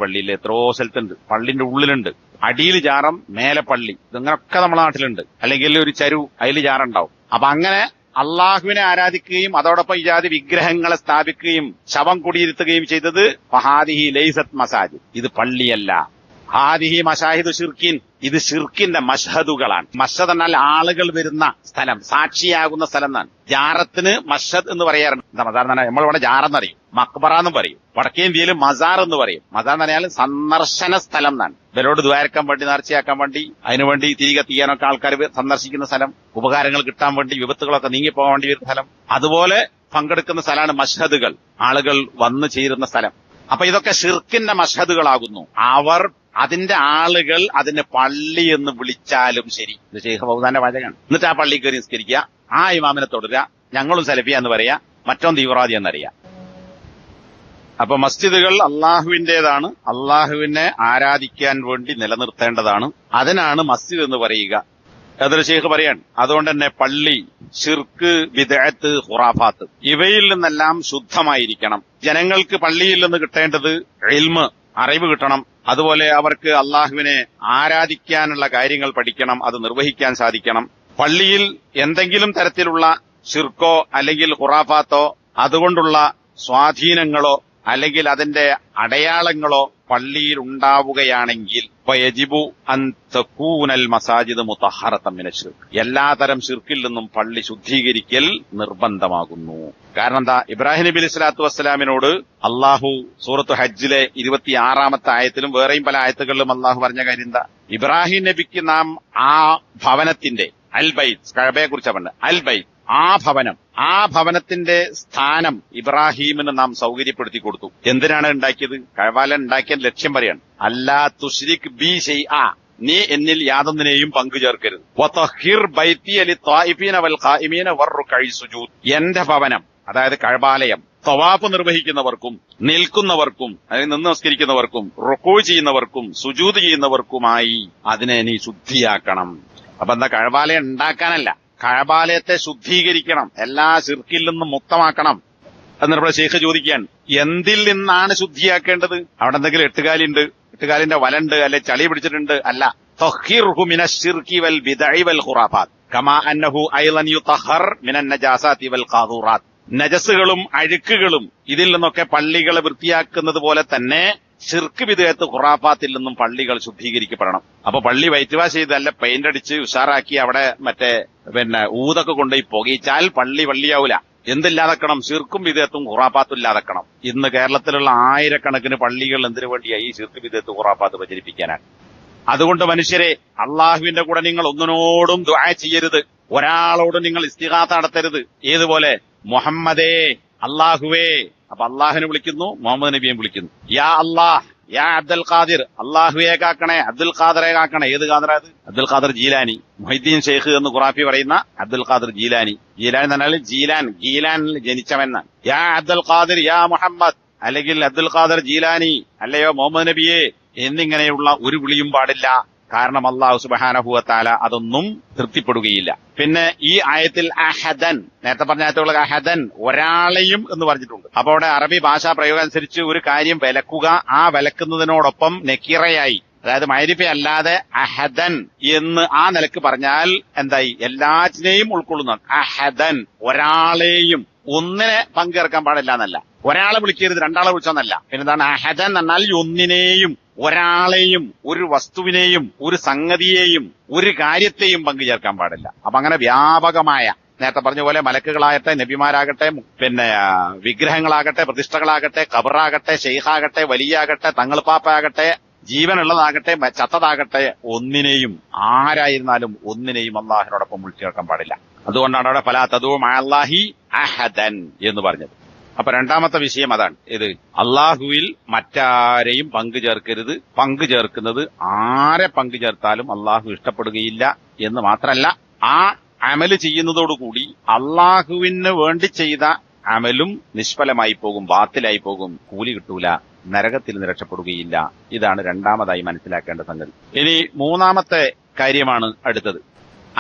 പള്ളിയിൽ എത്രയോ സ്ഥലത്തുണ്ട്. പള്ളിന്റെ ഉള്ളിലുണ്ട്, അടിയിൽ ജാറം, മേലെ പള്ളി. ഇതങ്ങനൊക്കെ നമ്മുടെ നാട്ടിലുണ്ട്. അല്ലെങ്കിൽ ഒരു ചരു, അതിൽ ജാറുണ്ടാവും. അപ്പൊ അങ്ങനെ അള്ളാഹുവിനെ ആരാധിക്കുകയും അതോടൊപ്പം ഇജാതി വിഗ്രഹങ്ങളെ സ്ഥാപിക്കുകയും ശവം കുടിയിരുത്തുകയും ചെയ്തത് ഫഹാദിഹി ലൈസത് മസാജിദ്, ഇത് പള്ളിയല്ല. ഹാദിഹി മശാഹിദു ഷിർക്കിൻ, ഇത് ഷിർക്കിന്റെ മഷ്ഹദുകളാണ്. മഷ്ഹദ് എന്നാൽ ആളുകൾ വരുന്ന സ്ഥലം, സാക്ഷിയാകുന്ന സ്ഥലം എന്നാണ്. ജാറത്തിന് മഷ്ഹദ് എന്ന് പറയാറുണ്ട്. എന്താ മസാർ എന്ന് പറഞ്ഞാൽ നമ്മളിവിടെ ജാറെന്നറിയും, മക്ബറ എന്നും പറയും. വടക്കേ ഇന്ത്യയിൽ മസാർ എന്ന് പറയും. മസാർ എന്ന് പറഞ്ഞാൽ സന്ദർശന സ്ഥലം എന്നാണ്. ഇവരോട് ദ്വാരക്കാൻ വേണ്ടി, നേർച്ചയാക്കാൻ വേണ്ടി, അതിനുവേണ്ടി തിരികെ തീയാനൊക്കെ ആൾക്കാർ സന്ദർശിക്കുന്ന സ്ഥലം, ഉപകാരങ്ങൾ കിട്ടാൻ വേണ്ടി, വിപത്തുകളൊക്കെ നീങ്ങിപ്പോകാൻ വേണ്ടി വരുന്ന സ്ഥലം, അതുപോലെ പങ്കെടുക്കുന്ന സ്ഥലമാണ് മഷ്ഹദുകൾ, ആളുകൾ വന്നു ചേരുന്ന സ്ഥലം. അപ്പൊ ഇതൊക്കെ ഷിർക്കിന്റെ മഷ്ഹദുകളാകുന്നു. അതിന്റെ ആളുകൾ അതിന് പള്ളി എന്ന് വിളിച്ചാലും ശരി. ഇത് ശൈഖ് ഫൗസാന്റെ വാചകമാണ്. എന്നിട്ട് ആ പള്ളി കയറി നിസ്കരിക്കുക, ആ ഇമാമിനെ തുടരുക, ഞങ്ങളും സലഫിയ എന്ന് പറയാ, മറ്റോ തീവ്രവാദി എന്നറിയാം. അപ്പൊ മസ്ജിദുകൾ അള്ളാഹുവിന്റേതാണ്, അള്ളാഹുവിനെ ആരാധിക്കാൻ വേണ്ടി നിലനിർത്തേണ്ടതാണ്. അതിനാണ് മസ്ജിദ് എന്ന് പറയുക. അതൊരു ശൈഖ് പറയാണ്. അതുകൊണ്ട് തന്നെ പള്ളി, ശിർക്ക്, ബിദ്അത്ത്, ഖുറാഫാത്ത് ഇവയിൽ നിന്നെല്ലാം ശുദ്ധമായിരിക്കണം. ജനങ്ങൾക്ക് പള്ളിയിൽ നിന്ന് കിട്ടേണ്ടത് ഇൽമ്, അറിവ് കിട്ടണം. അതുപോലെ അവർക്ക് അള്ളാഹുവിനെ ആരാധിക്കാനുള്ള കാര്യങ്ങൾ പഠിക്കണം, അത് നിർവഹിക്കാൻ സാധിക്കണം. പള്ളിയിൽ എന്തെങ്കിലും തരത്തിലുള്ള ശിർക്കോ അല്ലെങ്കിൽ ഖുറാഫാത്തോ അതുകൊണ്ടുള്ള സ്വാധീനങ്ങളോ അല്ലെങ്കിൽ അതിന്റെ അടയാളങ്ങളോ പള്ളിയിൽ ഉണ്ടാവുകയാണെങ്കിൽ ഫയജിബു അൻ തകൂനൽ മസാജിദ് മുതഹറതൻ മിനശ് ശിർക്ക്, എല്ലാതരം ശിർക്കിൽ നിന്നും പള്ളി ശുദ്ധീകരിക്കൽ നിർബന്ധമാകുന്നു. കാരണം എന്താ? ഇബ്രാഹിം നബി അലൈഹി സ്വലാത്തു വസ്സലാമിനോട് അള്ളാഹു സൂറത്ത് ഹജ്ജിലെ 26-ാമത്തെ ആയത്തിലും വേറെയും പല ആയത്തുകളിലും അള്ളാഹു പറഞ്ഞ കാര്യം എന്താ? ഇബ്രാഹിം നബിക്ക് നാം ആ ഭവനത്തിന്റെ, അൽ ബൈത്ത്, കഅബയെ കുറിച്ചാണ് പറഞ്ഞത്, അൽ ബൈത്ത്, ആ ഭവനത്തിന്റെ സ്ഥാനം ഇബ്രാഹീമിന് നാം സൗകര്യപ്പെടുത്തി കൊടുത്തു. എന്തിനാണ് ഉണ്ടാക്കിയത്? കഅബ ഉണ്ടാക്കിയ ലക്ഷ്യം പറയാണ്, അല്ലാ തുശ്രിക് ബി ശൈഅ, നീ എന്നിൽ യാതൊന്നിനെയും പങ്കു ചേർക്കരുത്. വതഹിർ ബൈതി ലിത്വായിഫീന വൽ ഖായിമീന വറുകഇ സുജൂദ്, എന്റെ ഭവനം, അതായത് കഅബാലയം, തവാഫ് നിർവഹിക്കുന്നവർക്കും നിൽക്കുന്നവർക്കും, അതായത് നിന്ന് നമസ്കരിക്കുന്നവർക്കും റുകൂ ചെയ്യുന്നവർക്കും സുജൂദ് ചെയ്യുന്നവർക്കുമായി അതിനെ നീ ശുദ്ധിയാക്കണം. അപ്പൊ എന്താ? കഅബാലയം ഉണ്ടാക്കാനല്ല, കഅബാലയത്തെ ശുദ്ധീകരിക്കണം, എല്ലാ ശിർക്കിൽ നിന്നും മുക്തമാക്കണം. എന്നിട്ട് ശൈഖ് ചോദിക്കുകയാണ്, എന്തിൽ നിന്നാണ് ശുദ്ധിയാക്കേണ്ടത്? അവിടെ എന്തെങ്കിലും എട്ടുകാലുണ്ട്, എട്ടുകാലിന്റെ വലണ്ട്, അല്ലെ ചളി പിടിച്ചിട്ടുണ്ട്? അല്ല. തഖ്ഹിർഹു മിനശ് ശിർക്കി വൽ ബിദ്അഇ വൽ ഖുറാഫാത്ത് കമാ അന്നഹു അയ്ളൻ യുതഖർ മിനൻ നജാസാതി വൽ ഖാദൂറാത്ത്. നജസുകളും അഴുക്കുകളും ഇതിൽ നിന്നൊക്കെ പള്ളികളെ വൃത്തിയാക്കുന്നത് പോലെ തന്നെ ശിർക്ക് വിധേയത്ത് ഖുറാഫാത്തിൽ നിന്നും പള്ളികൾ ശുദ്ധീകരിക്കപ്പെടണം. അപ്പൊ പള്ളി വൈറ്റ് വാഷ് ചെയ്തല്ല പെയിന്റ് അടിച്ച് ഉഷാറാക്കി അവിടെ ഊതൊക്കെ കൊണ്ടുപോയി പുകയിച്ചാൽ പള്ളിയാവൂല. എന്തില്ലാതാക്കണം? ശിർക്കും വിധേയത്തും ഖുറാഫാത്തും ഇല്ലാതാക്കണം. ഇന്ന് കേരളത്തിലുള്ള ആയിരക്കണക്കിന് പള്ളികൾ എന്തിനു വേണ്ടിയായി ഈ ശിർക്ക് വിധേയത്ത് ഖുറാഫാത്ത് പ്രചരിപ്പിക്കാനാണ്. അതുകൊണ്ട് മനുഷ്യരെ, അള്ളാഹുവിന്റെ കൂടെ നിങ്ങൾ ഒന്നിനോടും ദുആ ചെയ്യരുത്, ഒരാളോടും നിങ്ങൾ ഇസ്തിഗാസ നടത്തരുത്. ഏതുപോലെ മുഹമ്മദേ, അള്ളാഹുവേ. അപ്പൊ അള്ളാഹുവിനെ വിളിക്കുന്നു, മുഹമ്മദ് നബിയെ വിളിക്കുന്നു. യാ അള്ളാഹ്, യാ അബ്ദുൽ ഖാദിർ, അള്ളാഹുവെ കാക്കണേ, അബ്ദുൽ ഖാദറെ കാക്കണേ. ഏത് ഖാദറാ അത്? അബ്ദുൽ ഖാദർ ജീലാനി, മുഹൈദ്ദീൻ ഷെയ്ഖ് എന്ന് ഖുറാഫി പറയുന്ന അബ്ദുൽ ഖാദർ ജീലാനി. ജീലാനി എന്ന് പറഞ്ഞാൽ ഗീലാനിൽ ജനിച്ചവെന്നാണ്. യാ അബ്ദുൽ ഖാദിർ, യാ മുഹമ്മദ്, അല്ലെങ്കിൽ അബ്ദുൽ ഖാദർ ജീലാനി, അല്ലയോ മുഹമ്മദ് നബിയെ എന്നിങ്ങനെയുള്ള ഒരു വിളിയും പാടില്ല. കാരണം അല്ലാഹു സുബ്ഹാനഹു വ തആല അതൊന്നും തൃപ്തിപ്പെടുകയില്ല. പിന്നെ ഈ ആയത്തിൽ അഹദൻ, നേരത്തെ പറഞ്ഞ ആയത്തുള്ള അഹദൻ ഒരാളെയും എന്ന് പറഞ്ഞിട്ടുണ്ട്. അപ്പൊ അവിടെ അറബി ഭാഷാ പ്രയോഗം അനുസരിച്ച് ഒരു കാര്യം വിലക്കുക, ആ വിലക്കുന്നതിനോടൊപ്പം നെക്കിറയായി, അതായത് മഅരിഫ അല്ലാതെ അഹദൻ എന്ന് ആ നിലക്ക് പറഞ്ഞാൽ എന്തായി? എല്ലാറ്റിനെയും ഉൾക്കൊള്ളുന്നതാണ്. അഹദൻ ഒരാളെയും, ഒന്നിനെ പങ്കേർക്കാൻ പാടില്ല എന്നല്ല. ഒരാളെ വിളിക്കരുത്, രണ്ടാളെ വിളിച്ചോന്നല്ല. പിന്നെന്താണ്? അഹദൻ എന്നാൽ ഒന്നിനെയും, ഒരാളെയും, ഒരു വസ്തുവിനെയും, ഒരു സംഗതിയെയും, ഒരു കാര്യത്തെയും പങ്കുചേർക്കാൻ പാടില്ല. അപ്പൊ അങ്ങനെ വ്യാപകമായ, നേരത്തെ പറഞ്ഞ പോലെ മലക്കുകളാകട്ടെ, നബിമാരാകട്ടെ, വിഗ്രഹങ്ങളാകട്ടെ, പ്രതിഷ്ഠകളാകട്ടെ, ഖബറാകട്ടെ, ഷെയ്ഖാകട്ടെ, വലിയാകട്ടെ, തങ്ങൾപ്പാപ്പയാകട്ടെ, ജീവനുള്ളതാകട്ടെ, ചത്തതാകട്ടെ, ഒന്നിനെയും, ആരായിരുന്നാലും ഒന്നിനെയും അള്ളാഹിനോടൊപ്പം വിളിച്ചേർക്കാൻ പാടില്ല. അതുകൊണ്ടാണ് അവിടെ ഫലാ തദൂ മഅല്ലാഹി അഹദൻ എന്ന് പറഞ്ഞത്. അപ്പൊ രണ്ടാമത്തെ വിഷയം അതാണ്. ഇത് അള്ളാഹുവിൽ മറ്റാരെയും പങ്കു ചേർക്കരുത്. പങ്കു ചേർക്കുന്നത് ആരെ പങ്കു ചേർത്താലും അള്ളാഹു ഇഷ്ടപ്പെടുകയില്ല എന്ന് മാത്രമല്ല, ആ അമല് ചെയ്യുന്നതോടുകൂടി അള്ളാഹുവിന് വേണ്ടി ചെയ്ത അമലും നിഷ്ഫലമായി പോകും, ബാത്തിലായി പോകും, കൂലി കിട്ടൂല, നരകത്തിൽ നിന്ന് രക്ഷപ്പെടുകയില്ല. ഇതാണ് രണ്ടാമതായി മനസ്സിലാക്കേണ്ട സംഗതി. ഇനി മൂന്നാമത്തെ കാര്യമാണ് അടുത്തത്.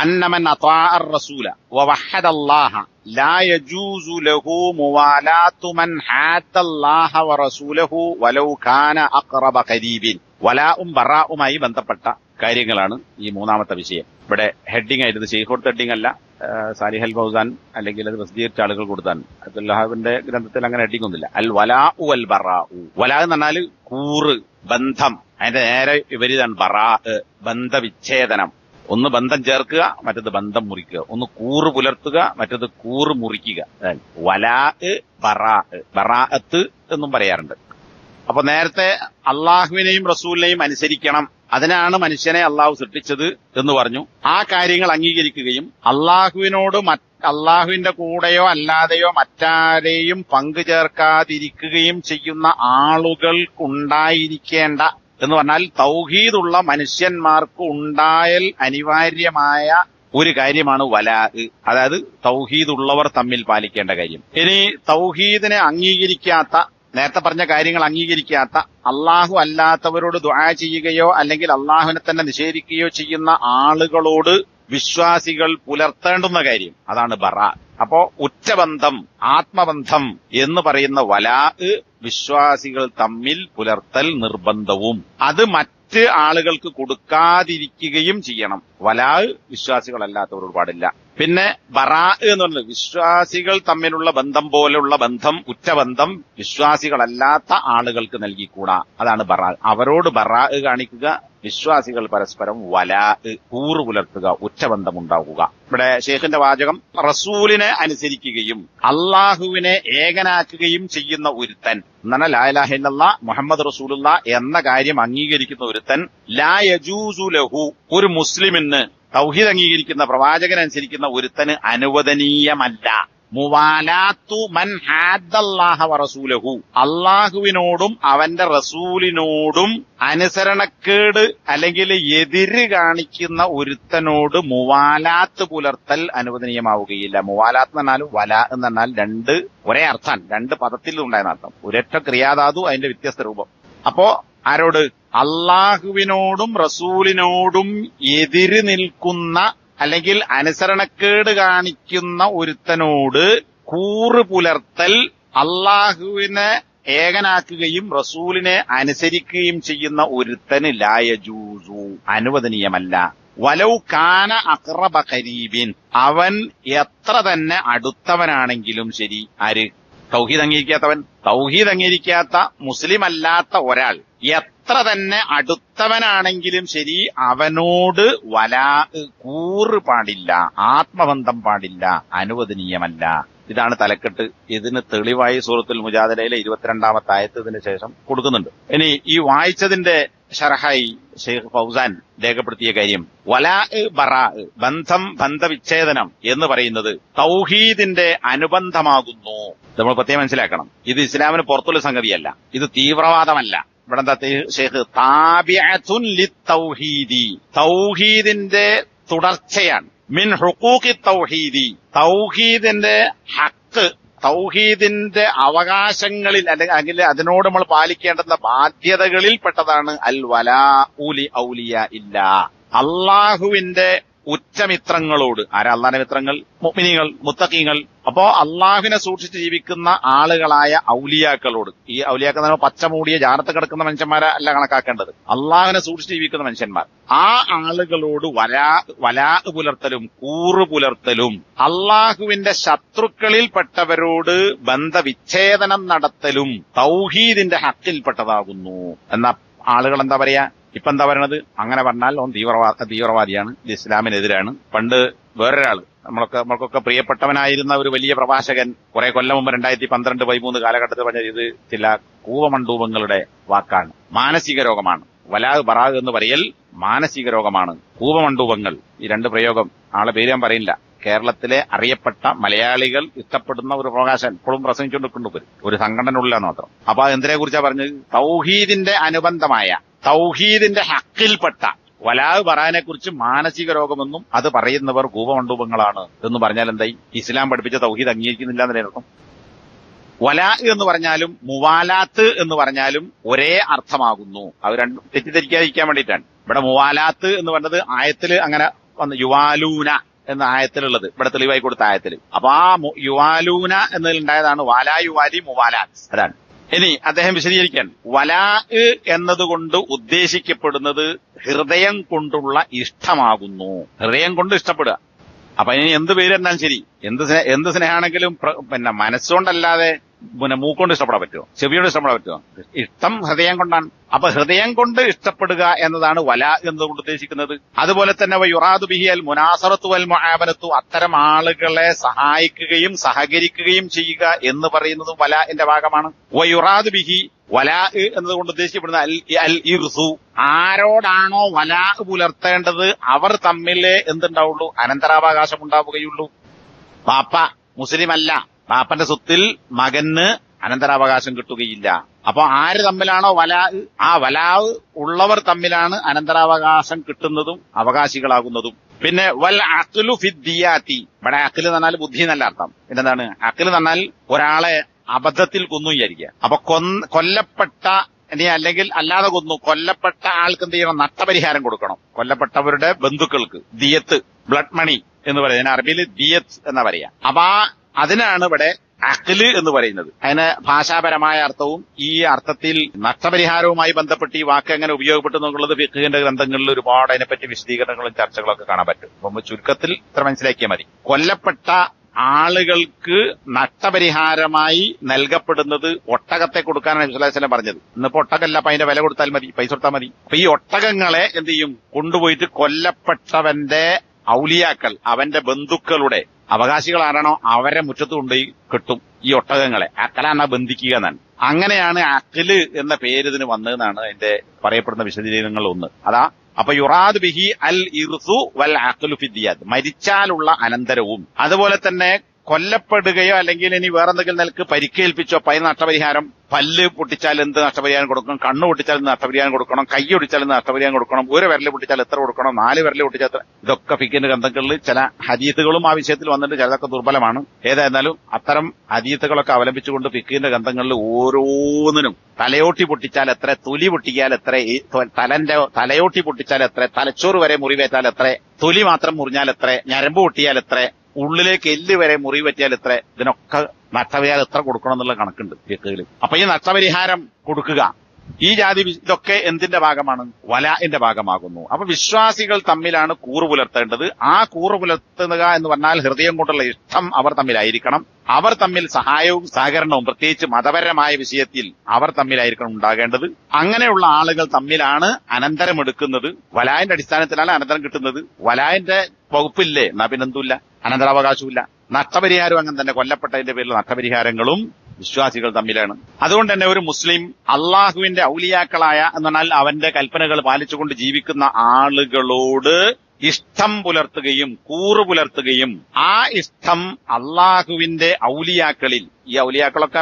അന്നമൻ അതാഅ റസൂല വവഹദ അല്ലാഹ ലാ യജൂസു ലഹു മുവാലാത്തു മൻ ഹാദല്ലാഹ വറസൂലഹു വലൗ കാന അഖറബ ഖരീബിൻ. വലാഉം ബറാഉമായി ബന്ധപ്പെട്ട കാര്യങ്ങളാണ് ഈ മൂന്നാമത്തെ വിഷയം. ഇവിടെ ഹെഡിങ് ആയിരുന്നു, ഷെയ്ഖ് കൊടുത്ത ഹെഡിങ് അല്ല, സാലിഹ് അൽ ഫൗസാൻ അല്ലെങ്കിൽ അത് പ്രസിദ്ധീകരിച്ച ആളുകൾ കൊടുത്താണ്. അബ്ദുല്ലാഹിന്റെ ഗ്രന്ഥത്തിൽ അങ്ങനെ ഹെഡിങ് ഒന്നുമില്ല. അൽ വലാഉ വൽ ബറാഉ. വലാ എന്ന് പറഞ്ഞാൽ കൂറ്, ബന്ധം, അതിന്റെ നേരെ വിപരീതമാണ് ബറാ, ബന്ധവിച്ഛേദനം. ഒന്ന് ബന്ധം ചേർക്കുക, മറ്റത് ബന്ധം മുറിക്കുക. ഒന്ന് കൂറ് പുലർത്തുക, മറ്റത് കൂറ് മുറിക്കുക. വലാ ബറാ, ബറാഅത്ത് എന്നും പറയാറുണ്ട്. അപ്പൊ നേരത്തെ അള്ളാഹുവിനെയും റസൂലിനെയും അനുസരിക്കണം, അതിനാണ് മനുഷ്യനെ അള്ളാഹു സൃഷ്ടിച്ചത് എന്ന് പറഞ്ഞു. ആ കാര്യങ്ങൾ അംഗീകരിക്കുകയും അള്ളാഹുവിനോട് അള്ളാഹുവിന്റെ കൂടെയോ അല്ലാതെയോ മറ്റാരെയും പങ്കു ചേർക്കാതിരിക്കുകയും ചെയ്യുന്ന ആളുകൾക്കുണ്ടായിരിക്കേണ്ട എന്ന് പറഞ്ഞാൽ തൗഹീദുള്ള മനുഷ്യന്മാർക്ക് ഉണ്ടായാൽ അനിവാര്യമായ ഒരു കാര്യമാണ് വലാ, അതായത് തൗഹീദുള്ളവർ തമ്മിൽ പാലിക്കേണ്ട കാര്യം. ഇനി തൗഹീദിനെ അംഗീകരിക്കാത്ത, നേരത്തെ പറഞ്ഞ കാര്യങ്ങൾ അംഗീകരിക്കാത്ത, അള്ളാഹു അല്ലാത്തവരോട് ദുആ ചെയ്യുകയോ അല്ലെങ്കിൽ അള്ളാഹുവിനെ തന്നെ നിഷേധിക്കുകയോ ചെയ്യുന്ന ആളുകളോട് വിശ്വാസികൾ പുലർത്തേണ്ടുന്ന കാര്യം അതാണ് ബറാ. അപ്പോ ഉറ്റബന്ധം, ആത്മബന്ധം എന്ന് പറയുന്ന വലാ വിശ്വാസികൾ തമ്മിൽ പുലർത്തൽ നിർബന്ധവും അത് മറ്റ് ആളുകൾക്ക് കൊടുക്കാതിരിക്കുകയും ചെയ്യണം. വലാ വിശ്വാസികളല്ലാത്തവരോട് പാടില്ല. പിന്നെ ബറാ എന്ന് പറഞ്ഞത് വിശ്വാസികൾ തമ്മിലുള്ള ബന്ധം പോലുള്ള ബന്ധം, ഉറ്റബന്ധം വിശ്വാസികളല്ലാത്ത ആളുകൾക്ക് നൽകിക്കൂടാ. അതാണ് ബറാ. അവരോട് ബറാ കാണിക്കുക, വിശ്വാസികൾ പരസ്പരം വലാ, കൂറ് പുലർത്തുക, ഉറ്റബന്ധമുണ്ടാവുക. ഇവിടെ ഷെയ്ഖിന്റെ വാചകം, റസൂലിനെ അനുസരിക്കുകയും അള്ളാഹുവിനെ ഏകനാക്കുകയും ചെയ്യുന്ന ഒരുത്തൻ എന്നാണ് ലാ ഇലാഹ ഇല്ലല്ലാഹ് മുഹമ്മദ് റസൂലുള്ളാഹ് എന്ന കാര്യം അംഗീകരിക്കുന്ന ഒരുത്തൻ, ലാ യജൂസു ലഹു, ഒരു മുസ്ലിമിന് തൗഹീദ് അംഗീകരിക്കുന്ന പ്രവാചകനനുസരിക്കുന്ന ഒരുത്തന് അനുവദനീയമല്ല. മുവാലാത്തു മൻ ഹാദല്ലാഹ വറസൂലഹു, അള്ളാഹുവിനോടും അവന്റെ റസൂലിനോടും അനുസരണക്കേട് അല്ലെങ്കിൽ എതിര് കാണിക്കുന്ന ഒരുത്തനോട് മുവാലാത്ത് പുലർത്തൽ അനുവദനീയമാവുകയില്ല. മുവാലാത്ത് എന്ന് പറഞ്ഞാൽ വല എന്ന് പറഞ്ഞാൽ രണ്ട് ഒരേ അർത്ഥം, രണ്ട് പദത്തിൽ ഉണ്ടായിരുന്ന അർത്ഥം, ഒരൊറ്റ ക്രിയാധാതു അതിന്റെ വ്യത്യസ്ത രൂപം. അപ്പോ ആരോട്? അള്ളാഹുവിനോടും റസൂലിനോടും എതിര് നിൽക്കുന്ന അല്ലെങ്കിൽ അനുസരണക്കേട് കാണിക്കുന്ന ഒരുത്തനോട് കൂറ് പുലർത്തൽ അള്ളാഹുവിനെ ഏകനാക്കുകയും റസൂലിനെ അനുസരിക്കുകയും ചെയ്യുന്ന ഒരുത്തന് ലാ യജൂസു, അനുവദനീയമല്ല. വലൗ കാന അഖ്റബ ഖരീബിൻ, അവൻ എത്ര തന്നെ അടുത്തവനാണെങ്കിലും ശരി. ആര്? തൗഹീദ് അംഗീകരിക്കാത്തവൻ. തൗഹീദ് അംഗീകരിക്കാത്ത മുസ്ലിം അല്ലാത്ത ഒരാൾ എത്ര തന്നെ അടുത്തവനാണെങ്കിലും ശരി, അവനോട് കൂറ് പാടില്ല, ആത്മബന്ധം പാടില്ല, അനുവദനീയമല്ല. ഇതാണ് തലക്കെട്ട്. ഇതിന് തെളിവായി സൂറത്തുൽ മുജാദലയിലെ 22-ാമത്തെ ആയത്ത് ഇതിന് ശേഷം കൊടുക്കുന്നുണ്ട്. ഇനി ഈ വായിച്ചതിന്റെ ഷറഹായി ഷെയ്ഖ് ഫൗസാൻ രേഖപ്പെടുത്തിയ കാര്യം, വലാ ബറാ, ബന്ധവിച്ഛേദനം എന്ന് പറയുന്നത് തൗഹീദിന്റെ അനുബന്ധമാകുന്നു. നമ്മൾ പ്രത്യേകം മനസ്സിലാക്കണം, ഇത് ഇസ്ലാമിന് പുറത്തുള്ള സംഗതിയല്ല, ഇത് തീവ്രവാദമല്ല. ഇവിടെ എന്താ ഷെയ്ഖ്, താബിഅത്തുൻ ലിത്തൗഹീദി, തൗഹീദിന്റെ തുടർച്ചയാണ്. മിൻ ഹുഖൂഖി തൗഹീദി, തൗഹീദിന്റെ ഹക്ക്, തൗഹീദിന്റെ അവകാശങ്ങളിൽ അല്ലെങ്കിൽ അതിനോട് നമ്മൾ പാലിക്കേണ്ടുന്ന ബാധ്യതകളിൽ പെട്ടതാണ് അൽ വലാഉ ലി ഔലിയാ ഇല്ലാ, അള്ളാഹുവിന്റെ ഉച്ചമിത്രങ്ങളോട്. ആരാ അള്ളാഹിന്റെ മിത്രങ്ങൾ? മുഅ്മിനീങ്ങൾ, മുത്തഖീങ്ങൾ. അപ്പോ അള്ളാഹുവിനെ സൂക്ഷിച്ച് ജീവിക്കുന്ന ആളുകളായ ഔലിയാക്കളോട്. ഈ ഔലിയാക്കൾ നമ്മൾ പച്ചമൂടിയ ജാറത്ത് കിടക്കുന്ന മനുഷ്യന്മാരെ അല്ല കണക്കാക്കേണ്ടത്, അള്ളാഹുവിനെ സൂക്ഷിച്ച് ജീവിക്കുന്ന മനുഷ്യന്മാർ. ആ ആളുകളോട് വലാ പുലർത്തലും കൂറ് പുലർത്തലും, അള്ളാഹുവിന്റെ ശത്രുക്കളിൽപ്പെട്ടവരോട് ബന്ധവിച്ഛേദനം നടത്തലും തൗഹീദിന്റെ ഹക്കിൽപ്പെട്ടതാകുന്നു. എന്നാ ആളുകൾ എന്താ പറയാ? ഇപ്പൊ എന്താ പറയണത്? അങ്ങനെ പറഞ്ഞാൽ ഓൻ തീവ്രവാദിയാണ്, ഇത് ഇസ്ലാമിനെതിരാണ്. പണ്ട് വേറൊരാള്, നമ്മൾക്കൊക്കെ പ്രിയപ്പെട്ടവനായിരുന്ന ഒരു വലിയ പ്രഭാഷകൻ കുറെ കൊല്ലം മുമ്പ് 2012-13 കാലഘട്ടത്തിൽ പറഞ്ഞത് ഇത് ചില കൂവമണ്ഡൂപങ്ങളുടെ വാക്കാണ്, മാനസിക രോഗമാണ്. വലാഹ് ബറാഹ് എന്ന് പറയൽ മാനസിക രോഗമാണ്. കൂവമണ്ഡൂപങ്ങൾ, ഈ രണ്ട് പ്രയോഗം, ആളെ പേര് ഞാൻ പറയില്ല, കേരളത്തിലെ അറിയപ്പെട്ട മലയാളികൾ ഇഷ്ടപ്പെടുന്ന ഒരു പ്രകാശൻ ഇപ്പോഴും പ്രസംഗിച്ചുകൊണ്ടിരിക്കുന്നു. ഒരു സംഘടനയുള്ള മാത്രം. അപ്പൊ എന്തിനെ കുറിച്ചാ പറഞ്ഞത്? തൗഹീദിന്റെ അനുബന്ധമായ, തൗഹീദിന്റെ ഹക്കിൽപ്പെട്ട വലാഹ് ബറാനെ കുറിച്ച് മാനസിക രോഗമെന്നും അത് പറയുന്നവർ കൂപമണ്ഡൂപങ്ങളാണ് എന്ന് പറഞ്ഞാൽ എന്തായി? ഇസ്ലാം പഠിപ്പിച്ച തൗഹീദ് അംഗീകരിക്കുന്നില്ല എന്നതിനർത്ഥം. വലാ എന്ന് പറഞ്ഞാലും മുവാലാത്ത് എന്ന് പറഞ്ഞാലും ഒരേ അർത്ഥമാകുന്നു. അത് രണ്ടും തെറ്റിദ്ധരിക്കാതിരിക്കാൻ വേണ്ടിയിട്ടാണ്. ഇവിടെ മുവാലാത്ത് എന്ന് പറഞ്ഞത് ആയത്തിൽ അങ്ങനെ വന്ന് യുവാലൂന എന്ന ആയത്തിലുള്ളത്, ഇവിടെ തെളിവായി കൊടുത്ത ആയത്തിൽ. അപ്പൊ ആ യുവാലൂന എന്നതിലുണ്ടായതാണ് വാലാ യുവാലി മുവാലാത്ത്. അതാണ്. ഇനി അദ്ദേഹം വിശദീകരിക്കാൻ, വലാ എന്നതുകൊണ്ട് ഉദ്ദേശിക്കപ്പെടുന്നത് ഹൃദയം കൊണ്ടുള്ള ഇഷ്ടമാകുന്നു. ഹൃദയം കൊണ്ട് ഇഷ്ടപ്പെടുക. അപ്പൊ ഇനി എന്ത് പേര് എന്നാലും ശരി, എന്ത് സ്നേഹമാണെങ്കിലും പിന്നെ മനസ്സുകൊണ്ടല്ലാതെ മൂക്കൊണ്ട് ഇഷ്ടപ്പെടാൻ പറ്റുമോ? ചെവിയോട് ഇഷ്ടപ്പെടാൻ പറ്റുമോ? ഇഷ്ടം ഹൃദയം കൊണ്ടാണ്. അപ്പൊ ഹൃദയം കൊണ്ട് ഇഷ്ടപ്പെടുക എന്നതാണ് വല എന്നതുകൊണ്ട് ഉദ്ദേശിക്കുന്നത്. അതുപോലെ തന്നെ യുറാദു ബിഹി അൽ മുനാസറത്തു വൽ മുആവനത്തു, അത്തരം ആളുകളെ സഹായിക്കുകയും സഹകരിക്കുകയും ചെയ്യുക എന്ന് പറയുന്നതും വലാഇന്റെ ഭാഗമാണ്. വയുറാദു ബിഹി, വലാ എന്നതുകൊണ്ട് ഉദ്ദേശിക്കപ്പെടുന്ന അൽ ഇർസു, ആരോടാണോ വലാ പുലർത്തേണ്ടത് അവർ തമ്മിലേ എന്തുണ്ടാവുള്ളൂ? അനന്തരാവകാശം ഉണ്ടാവുകയുള്ളൂ. പാപ്പ മുസ്ലിമല്ല, പാപ്പന്റെ സ്വത്തിൽ മകന് അനന്തരാവകാശം കിട്ടുകയില്ല. അപ്പൊ ആര് തമ്മിലാണോ വലാഹ്, ആ വലാഹ് ഉള്ളവർ തമ്മിലാണ് അനന്തരാവകാശം കിട്ടുന്നതും അവകാശികളാകുന്നതും. പിന്നെ വൽ അഖ്ലു ഫിദ്ദിയാത്തി, ഇവിടെ അഖ്ല് എന്ന് പറഞ്ഞാൽ ബുദ്ധി എന്നല്ല അർത്ഥം. പിന്നെന്താണ് അഖ്ല് എന്ന് പറഞ്ഞാൽ? ഒരാളെ അബദ്ധത്തിൽ കൊന്നു വിചാരിക്കുക. അപ്പൊ കൊല്ലപ്പെട്ട ഇനി അല്ലെങ്കിൽ അല്ലാതെ കൊല്ലപ്പെട്ട ആൾക്ക് എന്ത് ചെയ്യണം? നഷ്ടപരിഹാരം കൊടുക്കണം. കൊല്ലപ്പെട്ടവരുടെ ബന്ധുക്കൾക്ക് ദിയത്ത്, ബ്ലഡ് മണി എന്ന് പറയുന്നത് അറബിയിൽ ദിയത്ത് എന്നാ പറയാ. അപ്പൊ അതിനാണ് ഇവിടെ അഖ്ല് എന്ന് പറയുന്നത്. അതിന് ഭാഷാപരമായ അർത്ഥവും ഈ അർത്ഥത്തിൽ നഷ്ടപരിഹാരവുമായി ബന്ധപ്പെട്ട് ഈ വാക്ക് എങ്ങനെ ഉപയോഗപ്പെട്ടു എന്നുള്ളത് ഫിഖ്ഹിന്റെ ഗ്രന്ഥങ്ങളിൽ ഒരുപാട് അതിനെപ്പറ്റി വിശദീകരണങ്ങളും ചർച്ചകളൊക്കെ കാണാൻ പറ്റും. അപ്പൊ ചുരുക്കത്തിൽ ഇത്ര മനസ്സിലാക്കിയാൽ മതി. കൊല്ലപ്പെട്ട ആളുകൾക്ക് നഷ്ടപരിഹാരമായി നൽകപ്പെടുന്നത് ഒട്ടകത്തെ കൊടുക്കാനാണ് നബി സ്വല്ലല്ലാഹു അലൈഹി വസല്ലം പറഞ്ഞത്. ഇന്നിപ്പോ ഒട്ടകല്ല, അപ്പൊ അതിന്റെ വില കൊടുത്താൽ മതി, പൈസ കൊടുത്താൽ മതി. അപ്പൊ ഈ ഒട്ടകങ്ങളെ എന്ത് ചെയ്യും? കൊണ്ടുപോയിട്ട് കൊല്ലപ്പെട്ടവന്റെ ഔലിയാക്കൾ, അവന്റെ ബന്ധുക്കളുടെ അവകാശികൾ ആരാണോ അവരെ മുറ്റത്ത് കൊണ്ടുപോയി കിട്ടും ഈ ഒട്ടകങ്ങളെ. അക്കലാണ് ബന്ധിക്കുക എന്നാണ്. അങ്ങനെയാണ് അഖ്ല് എന്ന പേര് ഇതിന് വന്നതെന്നാണ് അതിന്റെ പറയപ്പെടുന്ന വിശദീകരണങ്ങൾ ഒന്ന്. അതാ അപ്പൊ യുറാദ് ബിഹി അൽ ഇർസു വൽ അഖ്ലു ഫിദ്ദിയാത്ത്, മരിച്ചാലുള്ള അനന്തരവും. അതുപോലെ തന്നെ കൊല്ലപ്പെടുകയോ അല്ലെങ്കിൽ ഇനി വേറെന്തെങ്കിലും നിലക്ക് പരിക്കേൽപ്പിച്ചോ അതിന് നഷ്ടപരിഹാരം. പല്ല് പൊട്ടിച്ചാൽ എന്ത് നഷ്ടപരിഹാരം കൊടുക്കണം? കണ്ണ് പൊട്ടിച്ചാൽ എന്ത് നഷ്ടപരിഹാരം കൊടുക്കണം? കൈ ഒടിച്ചാൽ എന്ത് നഷ്ടപരിഹാരം കൊടുക്കണം? ഒരു വിരൽ പൊട്ടിച്ചാൽ എത്ര കൊടുക്കണം? 4 വിരൽ പൊട്ടിച്ചാൽ എത്ര? ഇതൊക്കെ ഫിഖിന്റെ ഗ്രന്ഥങ്ങളിൽ ചില ഹദീസുകളും ആ വിഷയത്തിൽ വന്നിട്ട് ചിലതൊക്കെ ദുർബലമാണ്. ഏതായിരുന്നാലും അത്തരം ഹദീസുകളൊക്കെ അവലംബിച്ചുകൊണ്ട് ഫിഖിന്റെ ഗ്രന്ഥങ്ങളിൽ ഓരോന്നിനും തലയോട്ടി പൊട്ടിച്ചാൽ എത്ര, തൊലി പൊട്ടിയാൽ എത്ര, തലയോട്ടി പൊട്ടിച്ചാൽ എത്ര, തലച്ചോറ് വരെ മുറിവേറ്റാൽ എത്ര, തൊലി മാത്രം മുറിഞ്ഞാൽ എത്ര, ഞരമ്പ് പൊട്ടിയാൽ എത്ര, ഉള്ളിലേക്ക് എല്ല് വരെ മുറിവ് പറ്റിയാൽ എത്ര, ഇതിനൊക്കെ നഷ്ടപരിഹാരം എത്ര കൊടുക്കണം എന്നുള്ള കണക്കുണ്ട് ഫിഖ്ഹിൽ. അപ്പൊ ഈ നഷ്ടപരിഹാരം കൊടുക്കുക, ഈ ജാതി ഇതൊക്കെ എന്തിന്റെ ഭാഗമാണ്? വലാഇന്റെ ഭാഗമാകുന്നു. അപ്പൊ വിശ്വാസികൾ തമ്മിലാണ് കൂറു പുലർത്തേണ്ടത്. ആ കൂറു പുലർത്തുക എന്ന് പറഞ്ഞാൽ ഹൃദയം കൊണ്ടുള്ള ഇഷ്ടം അവർ തമ്മിലായിരിക്കണം. അവർ തമ്മിൽ സഹായവും സഹകരണവും, പ്രത്യേകിച്ച് മതപരമായ വിഷയത്തിൽ അവർ തമ്മിലായിരിക്കണം ഉണ്ടാകേണ്ടത്. അങ്ങനെയുള്ള ആളുകൾ തമ്മിലാണ് അനന്തരം എടുക്കുന്നത്. വലായിന്റെ അടിസ്ഥാനത്തിലാണ് അനന്തരം കിട്ടുന്നത്. വലായിന്റെ വകുപ്പില്ലേ, എന്നാ പിന്നെന്തുമില്ല, അനന്തരാവകാശമില്ല. നഷ്ടപരിഹാരം അങ്ങനെ തന്നെ, കൊല്ലപ്പെട്ടതിന്റെ പേരിൽ നഷ്ടപരിഹാരങ്ങളും വിശ്വാസികൾ തമ്മിലാണ്. അതുകൊണ്ട് തന്നെ ഒരു മുസ്ലിം അള്ളാഹുവിന്റെ ഔലിയാക്കളായ എന്ന് പറഞ്ഞാൽ അവന്റെ കൽപ്പനകൾ പാലിച്ചുകൊണ്ട് ജീവിക്കുന്ന ആളുകളോട് ഇഷ്ടം പുലർത്തുകയും കൂറു പുലർത്തുകയും ആ ഇഷ്ടം അള്ളാഹുവിന്റെ ഔലിയാക്കളിൽ, ഈ ഔലിയാക്കളൊക്കെ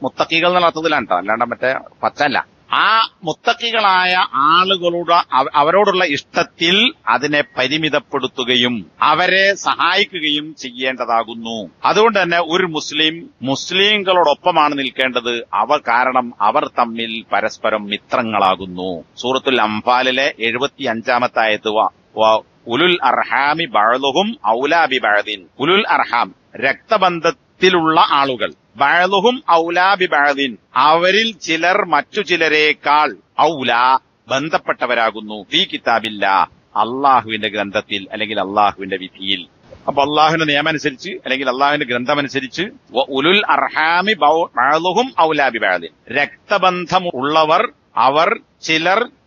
മുത്തക്കികൾ എന്നുള്ള അർത്ഥത്തിലാണ് കേട്ടോ, അല്ലാണ്ട് മറ്റേ പച്ചല്ല, ആ മുത്തക്കികളായ ആളുകളുടെ അവരോടുള്ള ഇഷ്ടത്തിൽ അതിനെ പരിമിതപ്പെടുത്തുകയും അവരെ സഹായിക്കുകയും ചെയ്യേണ്ടതാകുന്നു. അതുകൊണ്ട് തന്നെ ഒരു മുസ്ലിം മുസ്ലിങ്ങളോടൊപ്പമാണ് നിൽക്കേണ്ടത്. കാരണം അവർ തമ്മിൽ പരസ്പരം മിത്രങ്ങളാകുന്നു. സൂറത്തുൽ അംഫാലിലെ 75-ാമത്തെ ആയത്ത് ഉലുൽ അർഹാമി ബഅ്ളുഹും ഔലാ ബി ബഅദിൻ. ഉലുൽ അർഹാം രക്തബന്ധത്തിലുള്ള ആളുകൾ, ബഅ്ളുഹും ഔലാ ബി ബഅദിൻ അവരിൽ ചിലർ മറ്റു ചിലരേക്കാൾ ഔലാ ബന്ധപ്പെട്ടവരാകുന്നു ഫീ കിതാബില്ലാ അള്ളാഹുവിന്റെ ഗ്രന്ഥത്തിൽ അല്ലെങ്കിൽ അള്ളാഹുവിന്റെ വിധിയിൽ. അപ്പൊ അള്ളാഹുവിന്റെ നിയമം അനുസരിച്ച് അല്ലെങ്കിൽ അള്ളാഹുവിന്റെ ഗ്രന്ഥമനുസരിച്ച് ഉലുൽ അർഹാമി ബഅ്ളുഹും ഔലാ ബി ബഅദിൻ രക്തബന്ധമുള്ളവർ അവർ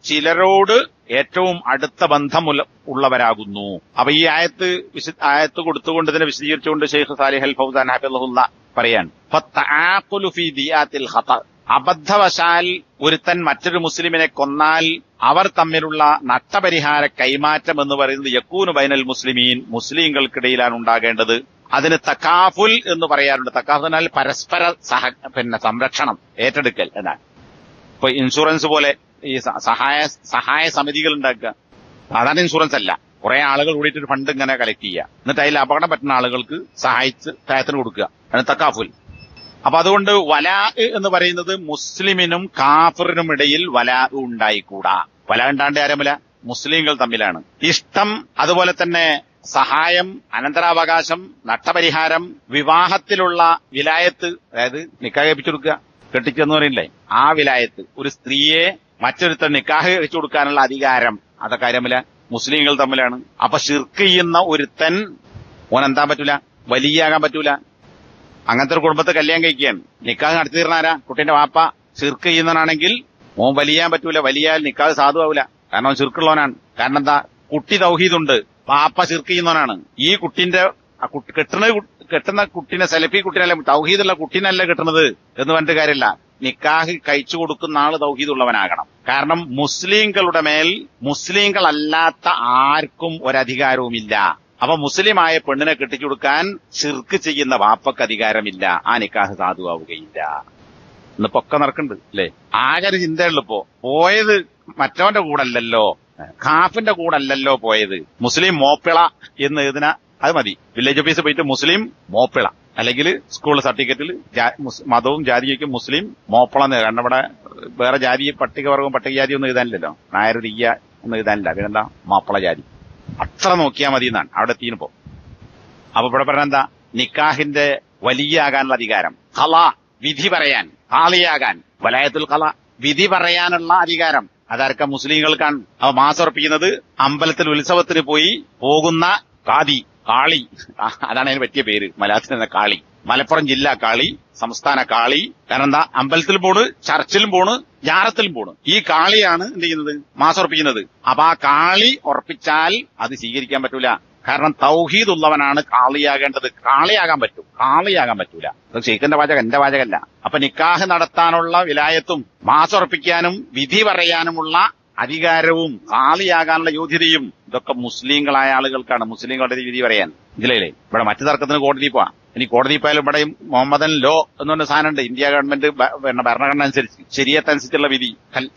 ചിലരോട് ഏറ്റവും അടുത്ത ബന്ധമുള്ളവരാകുന്നു. അപ്പൊ ഈ ആയത്ത് കൊടുത്തുകൊണ്ട് ഇതിനെ വിശദീകരിച്ചുകൊണ്ട് ഷെയ്ഖ് സാലിഹ് അൽ ഫൗസാൻ ഹഫിളഹുല്ലാ പറയാൻ, ഫത്തആഖുലു ഫീ ദിയാത്തിൽ ഖത, അബദ്ധവശാൽ ഒരുത്തൻ മറ്റൊരു മുസ്ലിമിനെ കൊന്നാൽ അവർ തമ്മിലുള്ള നഷ്ടപരിഹാര കൈമാറ്റം എന്ന് പറയുന്നത് യക്കൂനു ബൈനൽ മുസ്ലിമീൻ, മുസ്ലിങ്ങൾക്കിടയിലാണ് ഉണ്ടാകേണ്ടത്. അതിന് തകാഫുൽ എന്ന് പറയാറുണ്ട്. തകാഫുൽ എന്നാൽ പരസ്പര സംരക്ഷണം, ഏറ്റെടുക്കൽ എന്നാണ്. ഇപ്പൊ ഇൻഷുറൻസ് പോലെ ഈ സഹായ സമിതികൾ ഉണ്ടാക്കുക, സാധാരണ ഇൻഷുറൻസ് അല്ല. കുറെ ആളുകൾ കൂടിയിട്ട് ഒരു ഫണ്ട് ഇങ്ങനെ കളക്ട് ചെയ്യുക, എന്നിട്ട് അതിൽ അപകടം പറ്റുന്ന ആളുകൾക്ക് സഹായത്തിന് കൊടുക്കുക, ആണ് തക്കാഫുൽ. അപ്പൊ അതുകൊണ്ട് വലാ എന്ന് പറയുന്നത് മുസ്ലിമിനും കാഫിറിനും ഇടയിൽ വലാ ഉണ്ടായിക്കൂടാ. വലാ ഉണ്ടാണ്ട് ആരമില്ല, മുസ്ലിങ്ങൾ തമ്മിലാണ്. ഇഷ്ടം, അതുപോലെ തന്നെ സഹായം, അനന്തരാവകാശം, നഷ്ടപരിഹാരം, വിവാഹത്തിലുള്ള വിലായത്ത്, അതായത് നിക്കാഹ് കഴിപ്പിച്ചു കൊടുക്കുക, കെട്ടിച്ചെന്ന് പറയില്ലേ, ആ വിലായത്ത്, ഒരു സ്ത്രീയെ മറ്റൊരുത്തൻ നിക്കാഹ് കഴിച്ചു കൊടുക്കാനുള്ള അധികാരം, അതൊക്കെ കാര്യമില്ല, മുസ്ലിങ്ങൾ തമ്മിലാണ്. അപ്പൊ ശിർക്ക് ചെയ്യുന്ന ഒരുത്തൻ ഓനെന്താൻ പറ്റൂല, വലിയാകാൻ പറ്റൂല. അങ്ങനത്തെ ഒരു കുടുംബത്തെ കല്യാണം കഴിക്കുകയാണ്, നിക്കാഹ് നടത്തി തീർന്നാരാ, കുട്ടീന്റെ വാപ്പ ശിർക്ക് ചെയ്യുന്നവനാണെങ്കിൽ ഓൻ വലിയാൻ പറ്റൂല. വലിയാൽ നിക്കാഹ് സാധുവാവില്ല, കാരണം അവൻ ശിർക്കുള്ളവനാണ്. കാരണം എന്താ, കുട്ടി തൗഹീദുണ്ട്, വാപ്പ ശിർക്ക് ചെയ്യുന്നവനാണ്. ഈ കുട്ടിന്റെ കെട്ടുന്ന കുട്ടീനെ, സെലഫി കുട്ടീനല്ല, തൗഹീദുള്ള കുട്ടീനല്ല കെട്ടുന്നത് എന്ന് പറഞ്ഞിട്ട് കാര്യമില്ല. നിക്കാഹ് കഴിച്ചു കൊടുക്കുന്ന ആള് തൗഹീദുള്ളവനാകണം. കാരണം മുസ്ലിങ്ങളുടെ മേൽ മുസ്ലിങ്ങളല്ലാത്ത ആർക്കും ഒരധികാരവുമില്ല. അപ്പൊ മുസ്ലിമായ പെണ്ണിനെ കെട്ടിച്ചു കൊടുക്കാൻ ശിർക്ക് ചെയ്യുന്ന വാപ്പക്ക് അധികാരമില്ല, ആ നിക്കാഹ് സാധുവാവുകയില്ല. ഇന്നിപ്പൊക്കെ നടക്കുന്നുണ്ട് അല്ലേ. ആകെ ഒരു ചിന്തയുള്ളപ്പോ പോയത് മറ്റവന്റെ കൂടല്ലല്ലോ, ഖാഫിന്റെ കൂടല്ലല്ലോ പോയത്, മുസ്ലിം മോപ്പിള എന്ന് എഴുതുന്ന അത് മതി. വില്ലേജ് ഓഫീസിൽ പോയിട്ട് മുസ്ലിം മോപ്പിള, അല്ലെങ്കിൽ സ്കൂൾ സർട്ടിഫിക്കറ്റിൽ മതവും ജാതിക്കും മുസ്ലിം മോപ്പിള എന്ന്. കാരണം ഇവിടെ വേറെ ജാതി, പട്ടികവർഗവും പട്ടികജാതി ഒന്നും എഴുതാനില്ലല്ലോ, നായർ തീയ ഒന്നും എഴുതാനില്ല, പിന്നെന്താ മാപ്പിള ജാതി, അത്ര നോക്കിയാൽ മതി എന്നാണ് അവിടെ എത്തിയപ്പോ. അപ്പൊ ഇവിടെ പറഞ്ഞ എന്താ, നിക്കാഹിന്റെ വലിയാകാനുള്ള അധികാരം, ഖള വിധി പറയാൻ, ഖാളിയാകാൻ, വലായത്തുൽ ഖള വിധി പറയാനുള്ള അധികാരം അതാർക്ക മുസ്ലിങ്ങൾക്കാണ്. അവ മാസർപ്പിക്കുന്നത് അമ്പലത്തിൽ ഉത്സവത്തിന് പോകുന്ന കാളി, അതാണ് അതിന് പറ്റിയ പേര്, മലയാളത്തിൽ തന്നെ കാളി. മലപ്പുറം ജില്ലാ കാളി, സംസ്ഥാന കാളി. കാരണം എന്താ, അമ്പലത്തിലും പോണ്, ചർച്ചിലും പോണ്, ജാറത്തിലും പോണ്. ഈ കാളിയാണ് എന്ത് ചെയ്യുന്നത്, മാസർപ്പിക്കുന്നത്. അപ്പൊ ആ കാളി ഉറപ്പിച്ചാൽ അത് സ്വീകരിക്കാൻ പറ്റൂല. കാരണം തൗഹീദ് ഉള്ളവനാണ് കാളിയാകേണ്ടത്. കാളിയാകാൻ പറ്റൂല. അത് ഷെയ്ഖിന്റെ വാചകം, എന്റെ വാചകല്ല. അപ്പൊ നിക്കാഹ് നടത്താനുള്ള വിലായത്തും മാസർപ്പിക്കാനും വിധി പറയാനുമുള്ള അധികാരവും കാളിയാകാനുള്ള യോഗ്യതയും ഇതൊക്കെ മുസ്ലിങ്ങളായ ആളുകൾക്കാണ്. മുസ്ലിങ്ങളുടെ വിധി പറയാൻ ഇതിലേ. ഇവിടെ മറ്റു തർക്കത്തിന് കോടതി പോവാം. ഇനി കോടതി പോയാലും ഇവിടെയും മുഹമ്മദൻ ലോ എന്ന് പറഞ്ഞ സാധനമുണ്ട്. ഇന്ത്യ ഗവൺമെന്റ് ഭരണഘടന അനുസരിച്ച് ശരീഅത്തനുസരിച്ചുള്ള വിധി,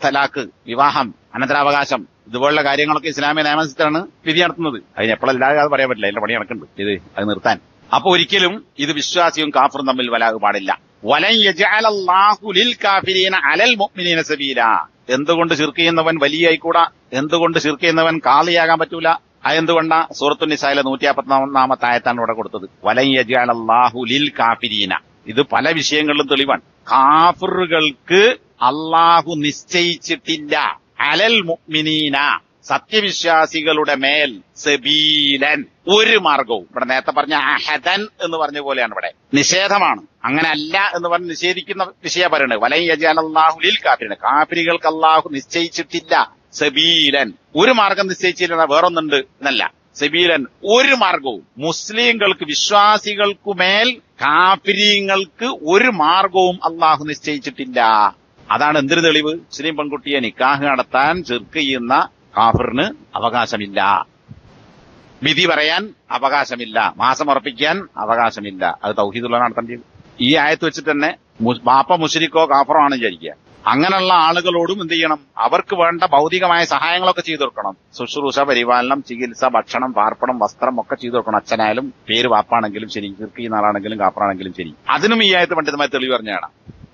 തലാഖ്, വിവാഹം, അനന്തരാവകാശം, ഇതുപോലുള്ള കാര്യങ്ങളൊക്കെ ഇസ്ലാമിക നിയമമനുസരിച്ചാണ് വിധി നടത്തുന്നത്. അതിന് എപ്പോഴല്ലാതെ പറയാൻ പറ്റില്ല, അതിന്റെ പണി നടക്കുന്നുണ്ട് അത് നിർത്താൻ. അപ്പൊ ഒരിക്കലും ഇത് വിശ്വാസിയും കാഫറും തമ്മിൽ വലാഹ് പാടില്ല. വലൻ യജഅലല്ലാഹു ലിൽ കാഫിരീന അലൽ മുഅ്മിനീന സബീല. എന്തുകൊണ്ട് ശിർക്ക് ചെയ്യുന്നവൻ വലിയായിക്കൂടാ, എന്തുകൊണ്ട് ശിർക്ക് ചെയ്യുന്നവൻ കാളിയാകാൻ പറ്റൂല, അതെന്തുകൊണ്ടാ? സൂറത്തുൻ നിസായിലെ 151-ാമത്തെ ആയത്താണ് ഇവിടെ കൊടുത്തത്. വലൻ യജഅലല്ലാഹു ലിൽ കാഫിരീന. ഇത് പല വിഷയങ്ങളിലും തെളിവാണ്. കാഫിറുകൾക്ക് അള്ളാഹു നിശ്ചയിച്ചിട്ടില്ല അലൽ മുഅ്മിനീന സത്യവിശ്വാസികളുടെ മേൽ സബീലൻ ഒരു മാർഗവും. ഇവിടെ നേരത്തെ പറഞ്ഞ അഹദൻ എന്ന് പറഞ്ഞ പോലെയാണ് ഇവിടെ നിഷേധമാണ്. അങ്ങനെ അല്ല എന്ന് പറഞ്ഞ് നിഷേധിക്കുന്ന വിഷയ പറയണത്. വലൻ യജഅലല്ലാഹു ലിൽ കാഫിരീന കാഫിരികൾക്ക് അള്ളാഹു നിശ്ചയിച്ചിട്ടില്ല സബീലൻ ഒരു മാർഗം നിശ്ചയിച്ചില്ല, വേറൊന്നുണ്ട് എന്നല്ല. സബീലൻ ഒരു മാർഗവും മുസ്ലിങ്ങൾക്ക് വിശ്വാസികൾക്കുമേൽ കാഫിരീങ്ങൾക്ക് ഒരു മാർഗവും അള്ളാഹു നിശ്ചയിച്ചിട്ടില്ല. അതാണ് എന്തൊരു തെളിവ്? മുസ്ലിം പെൺകുട്ടിയെ നിക്കാഹ് നടത്താൻ ശിർക്ക് ചെയ്യുന്ന കാഫിറിന് അവകാശമില്ല, വിധി പറയാൻ അവകാശമില്ല, മാസം ഉറപ്പിക്കാൻ അവകാശമില്ല. അത് തൗഹീദുള്ള നടത്തേണ്ടത്. ഈ ആയത്ത് വെച്ചിട്ട് തന്നെ ബാപ്പ മുശ്രിക്കോ കാഫറോ ആണ് വിചാരിക്കുക. അങ്ങനെയുള്ള ആളുകളോടും എന്ത് ചെയ്യണം? അവർക്ക് വേണ്ട ഭൗതികമായ സഹായങ്ങളൊക്കെ ചെയ്തു കൊടുക്കണം. ശുശ്രൂഷ, പരിപാലനം, ചികിത്സ, ഭക്ഷണം, പാർപ്പണം, വസ്ത്രം ഒക്കെ ചെയ്തു കൊടുക്കണം. അച്ഛനായാലും പേര് വാപ്പാണെങ്കിലും ശരി, ശിർക്ക് ചെയ്യുന്ന ആളാണെങ്കിലും കാഫറാണെങ്കിലും ശരി. അതിനും ഈ ആയത്ത് പണ്ഡിതമായി തെളിവ് പറഞ്ഞാണ്.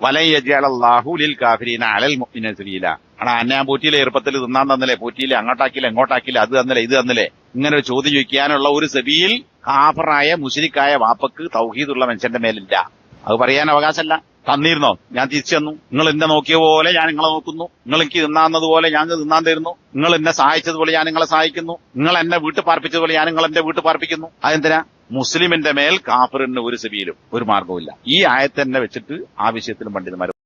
വലൻ യജഅലല്ലാഹു ലിൽ കാഫിരീന അലൽ മുഅ്മിനീന സബീല. ഞാൻ പോറ്റിയിലെ എളുപ്പത്തിൽ തിന്നാൻ തന്നില്ലേ, പോറ്റിയിലെ അങ്ങോട്ടാക്കിയില്ല എങ്ങോട്ടാക്കിയില്ല, അത് തന്നില്ലേ ഇത് തന്നില്ലേ, ഇങ്ങനെ ഒരു ചോദ്യം ചോദിക്കാനുള്ള ഒരു സബീൽ കാഫറായ മുശ്രിക്കായ വാപ്പക്ക് തൗഹീദുള്ള മനുഷ്യന്റെ മേലില്ല. അത് പറയാൻ അവകാശമല്ല. തന്നിരുന്നോ? ഞാൻ തിരിച്ചു തന്നു. നിങ്ങൾ എന്നെ നോക്കിയ പോലെ ഞാൻ നിങ്ങളെ നോക്കുന്നു. നിങ്ങൾ എനിക്ക് തിന്നാന്നതുപോലെ ഞാൻ തിന്നാൻ തരുന്നു. നിങ്ങൾ എന്നെ സഹായിച്ചതുപോലെ ഞാൻ നിങ്ങളെ സഹായിക്കുന്നു. നിങ്ങൾ എന്നെ വീട്ടിൽ പാർപ്പിച്ചതുപോലെ ഞാൻ നിങ്ങൾ എന്റെ വീട്ടിൽ പാർപ്പിക്കുന്നു. അതെന്തിനാ? മുസ്ലിമിന്റെ മേൽ കാഫിറിന് ഒരു സബീലും ഒരു മാർഗവും ഇല്ല. ഈ ആയത്ത് തന്നെ വെച്ചിട്ട് ആ വിഷയത്തിലും പണ്ഡിതന്മാർ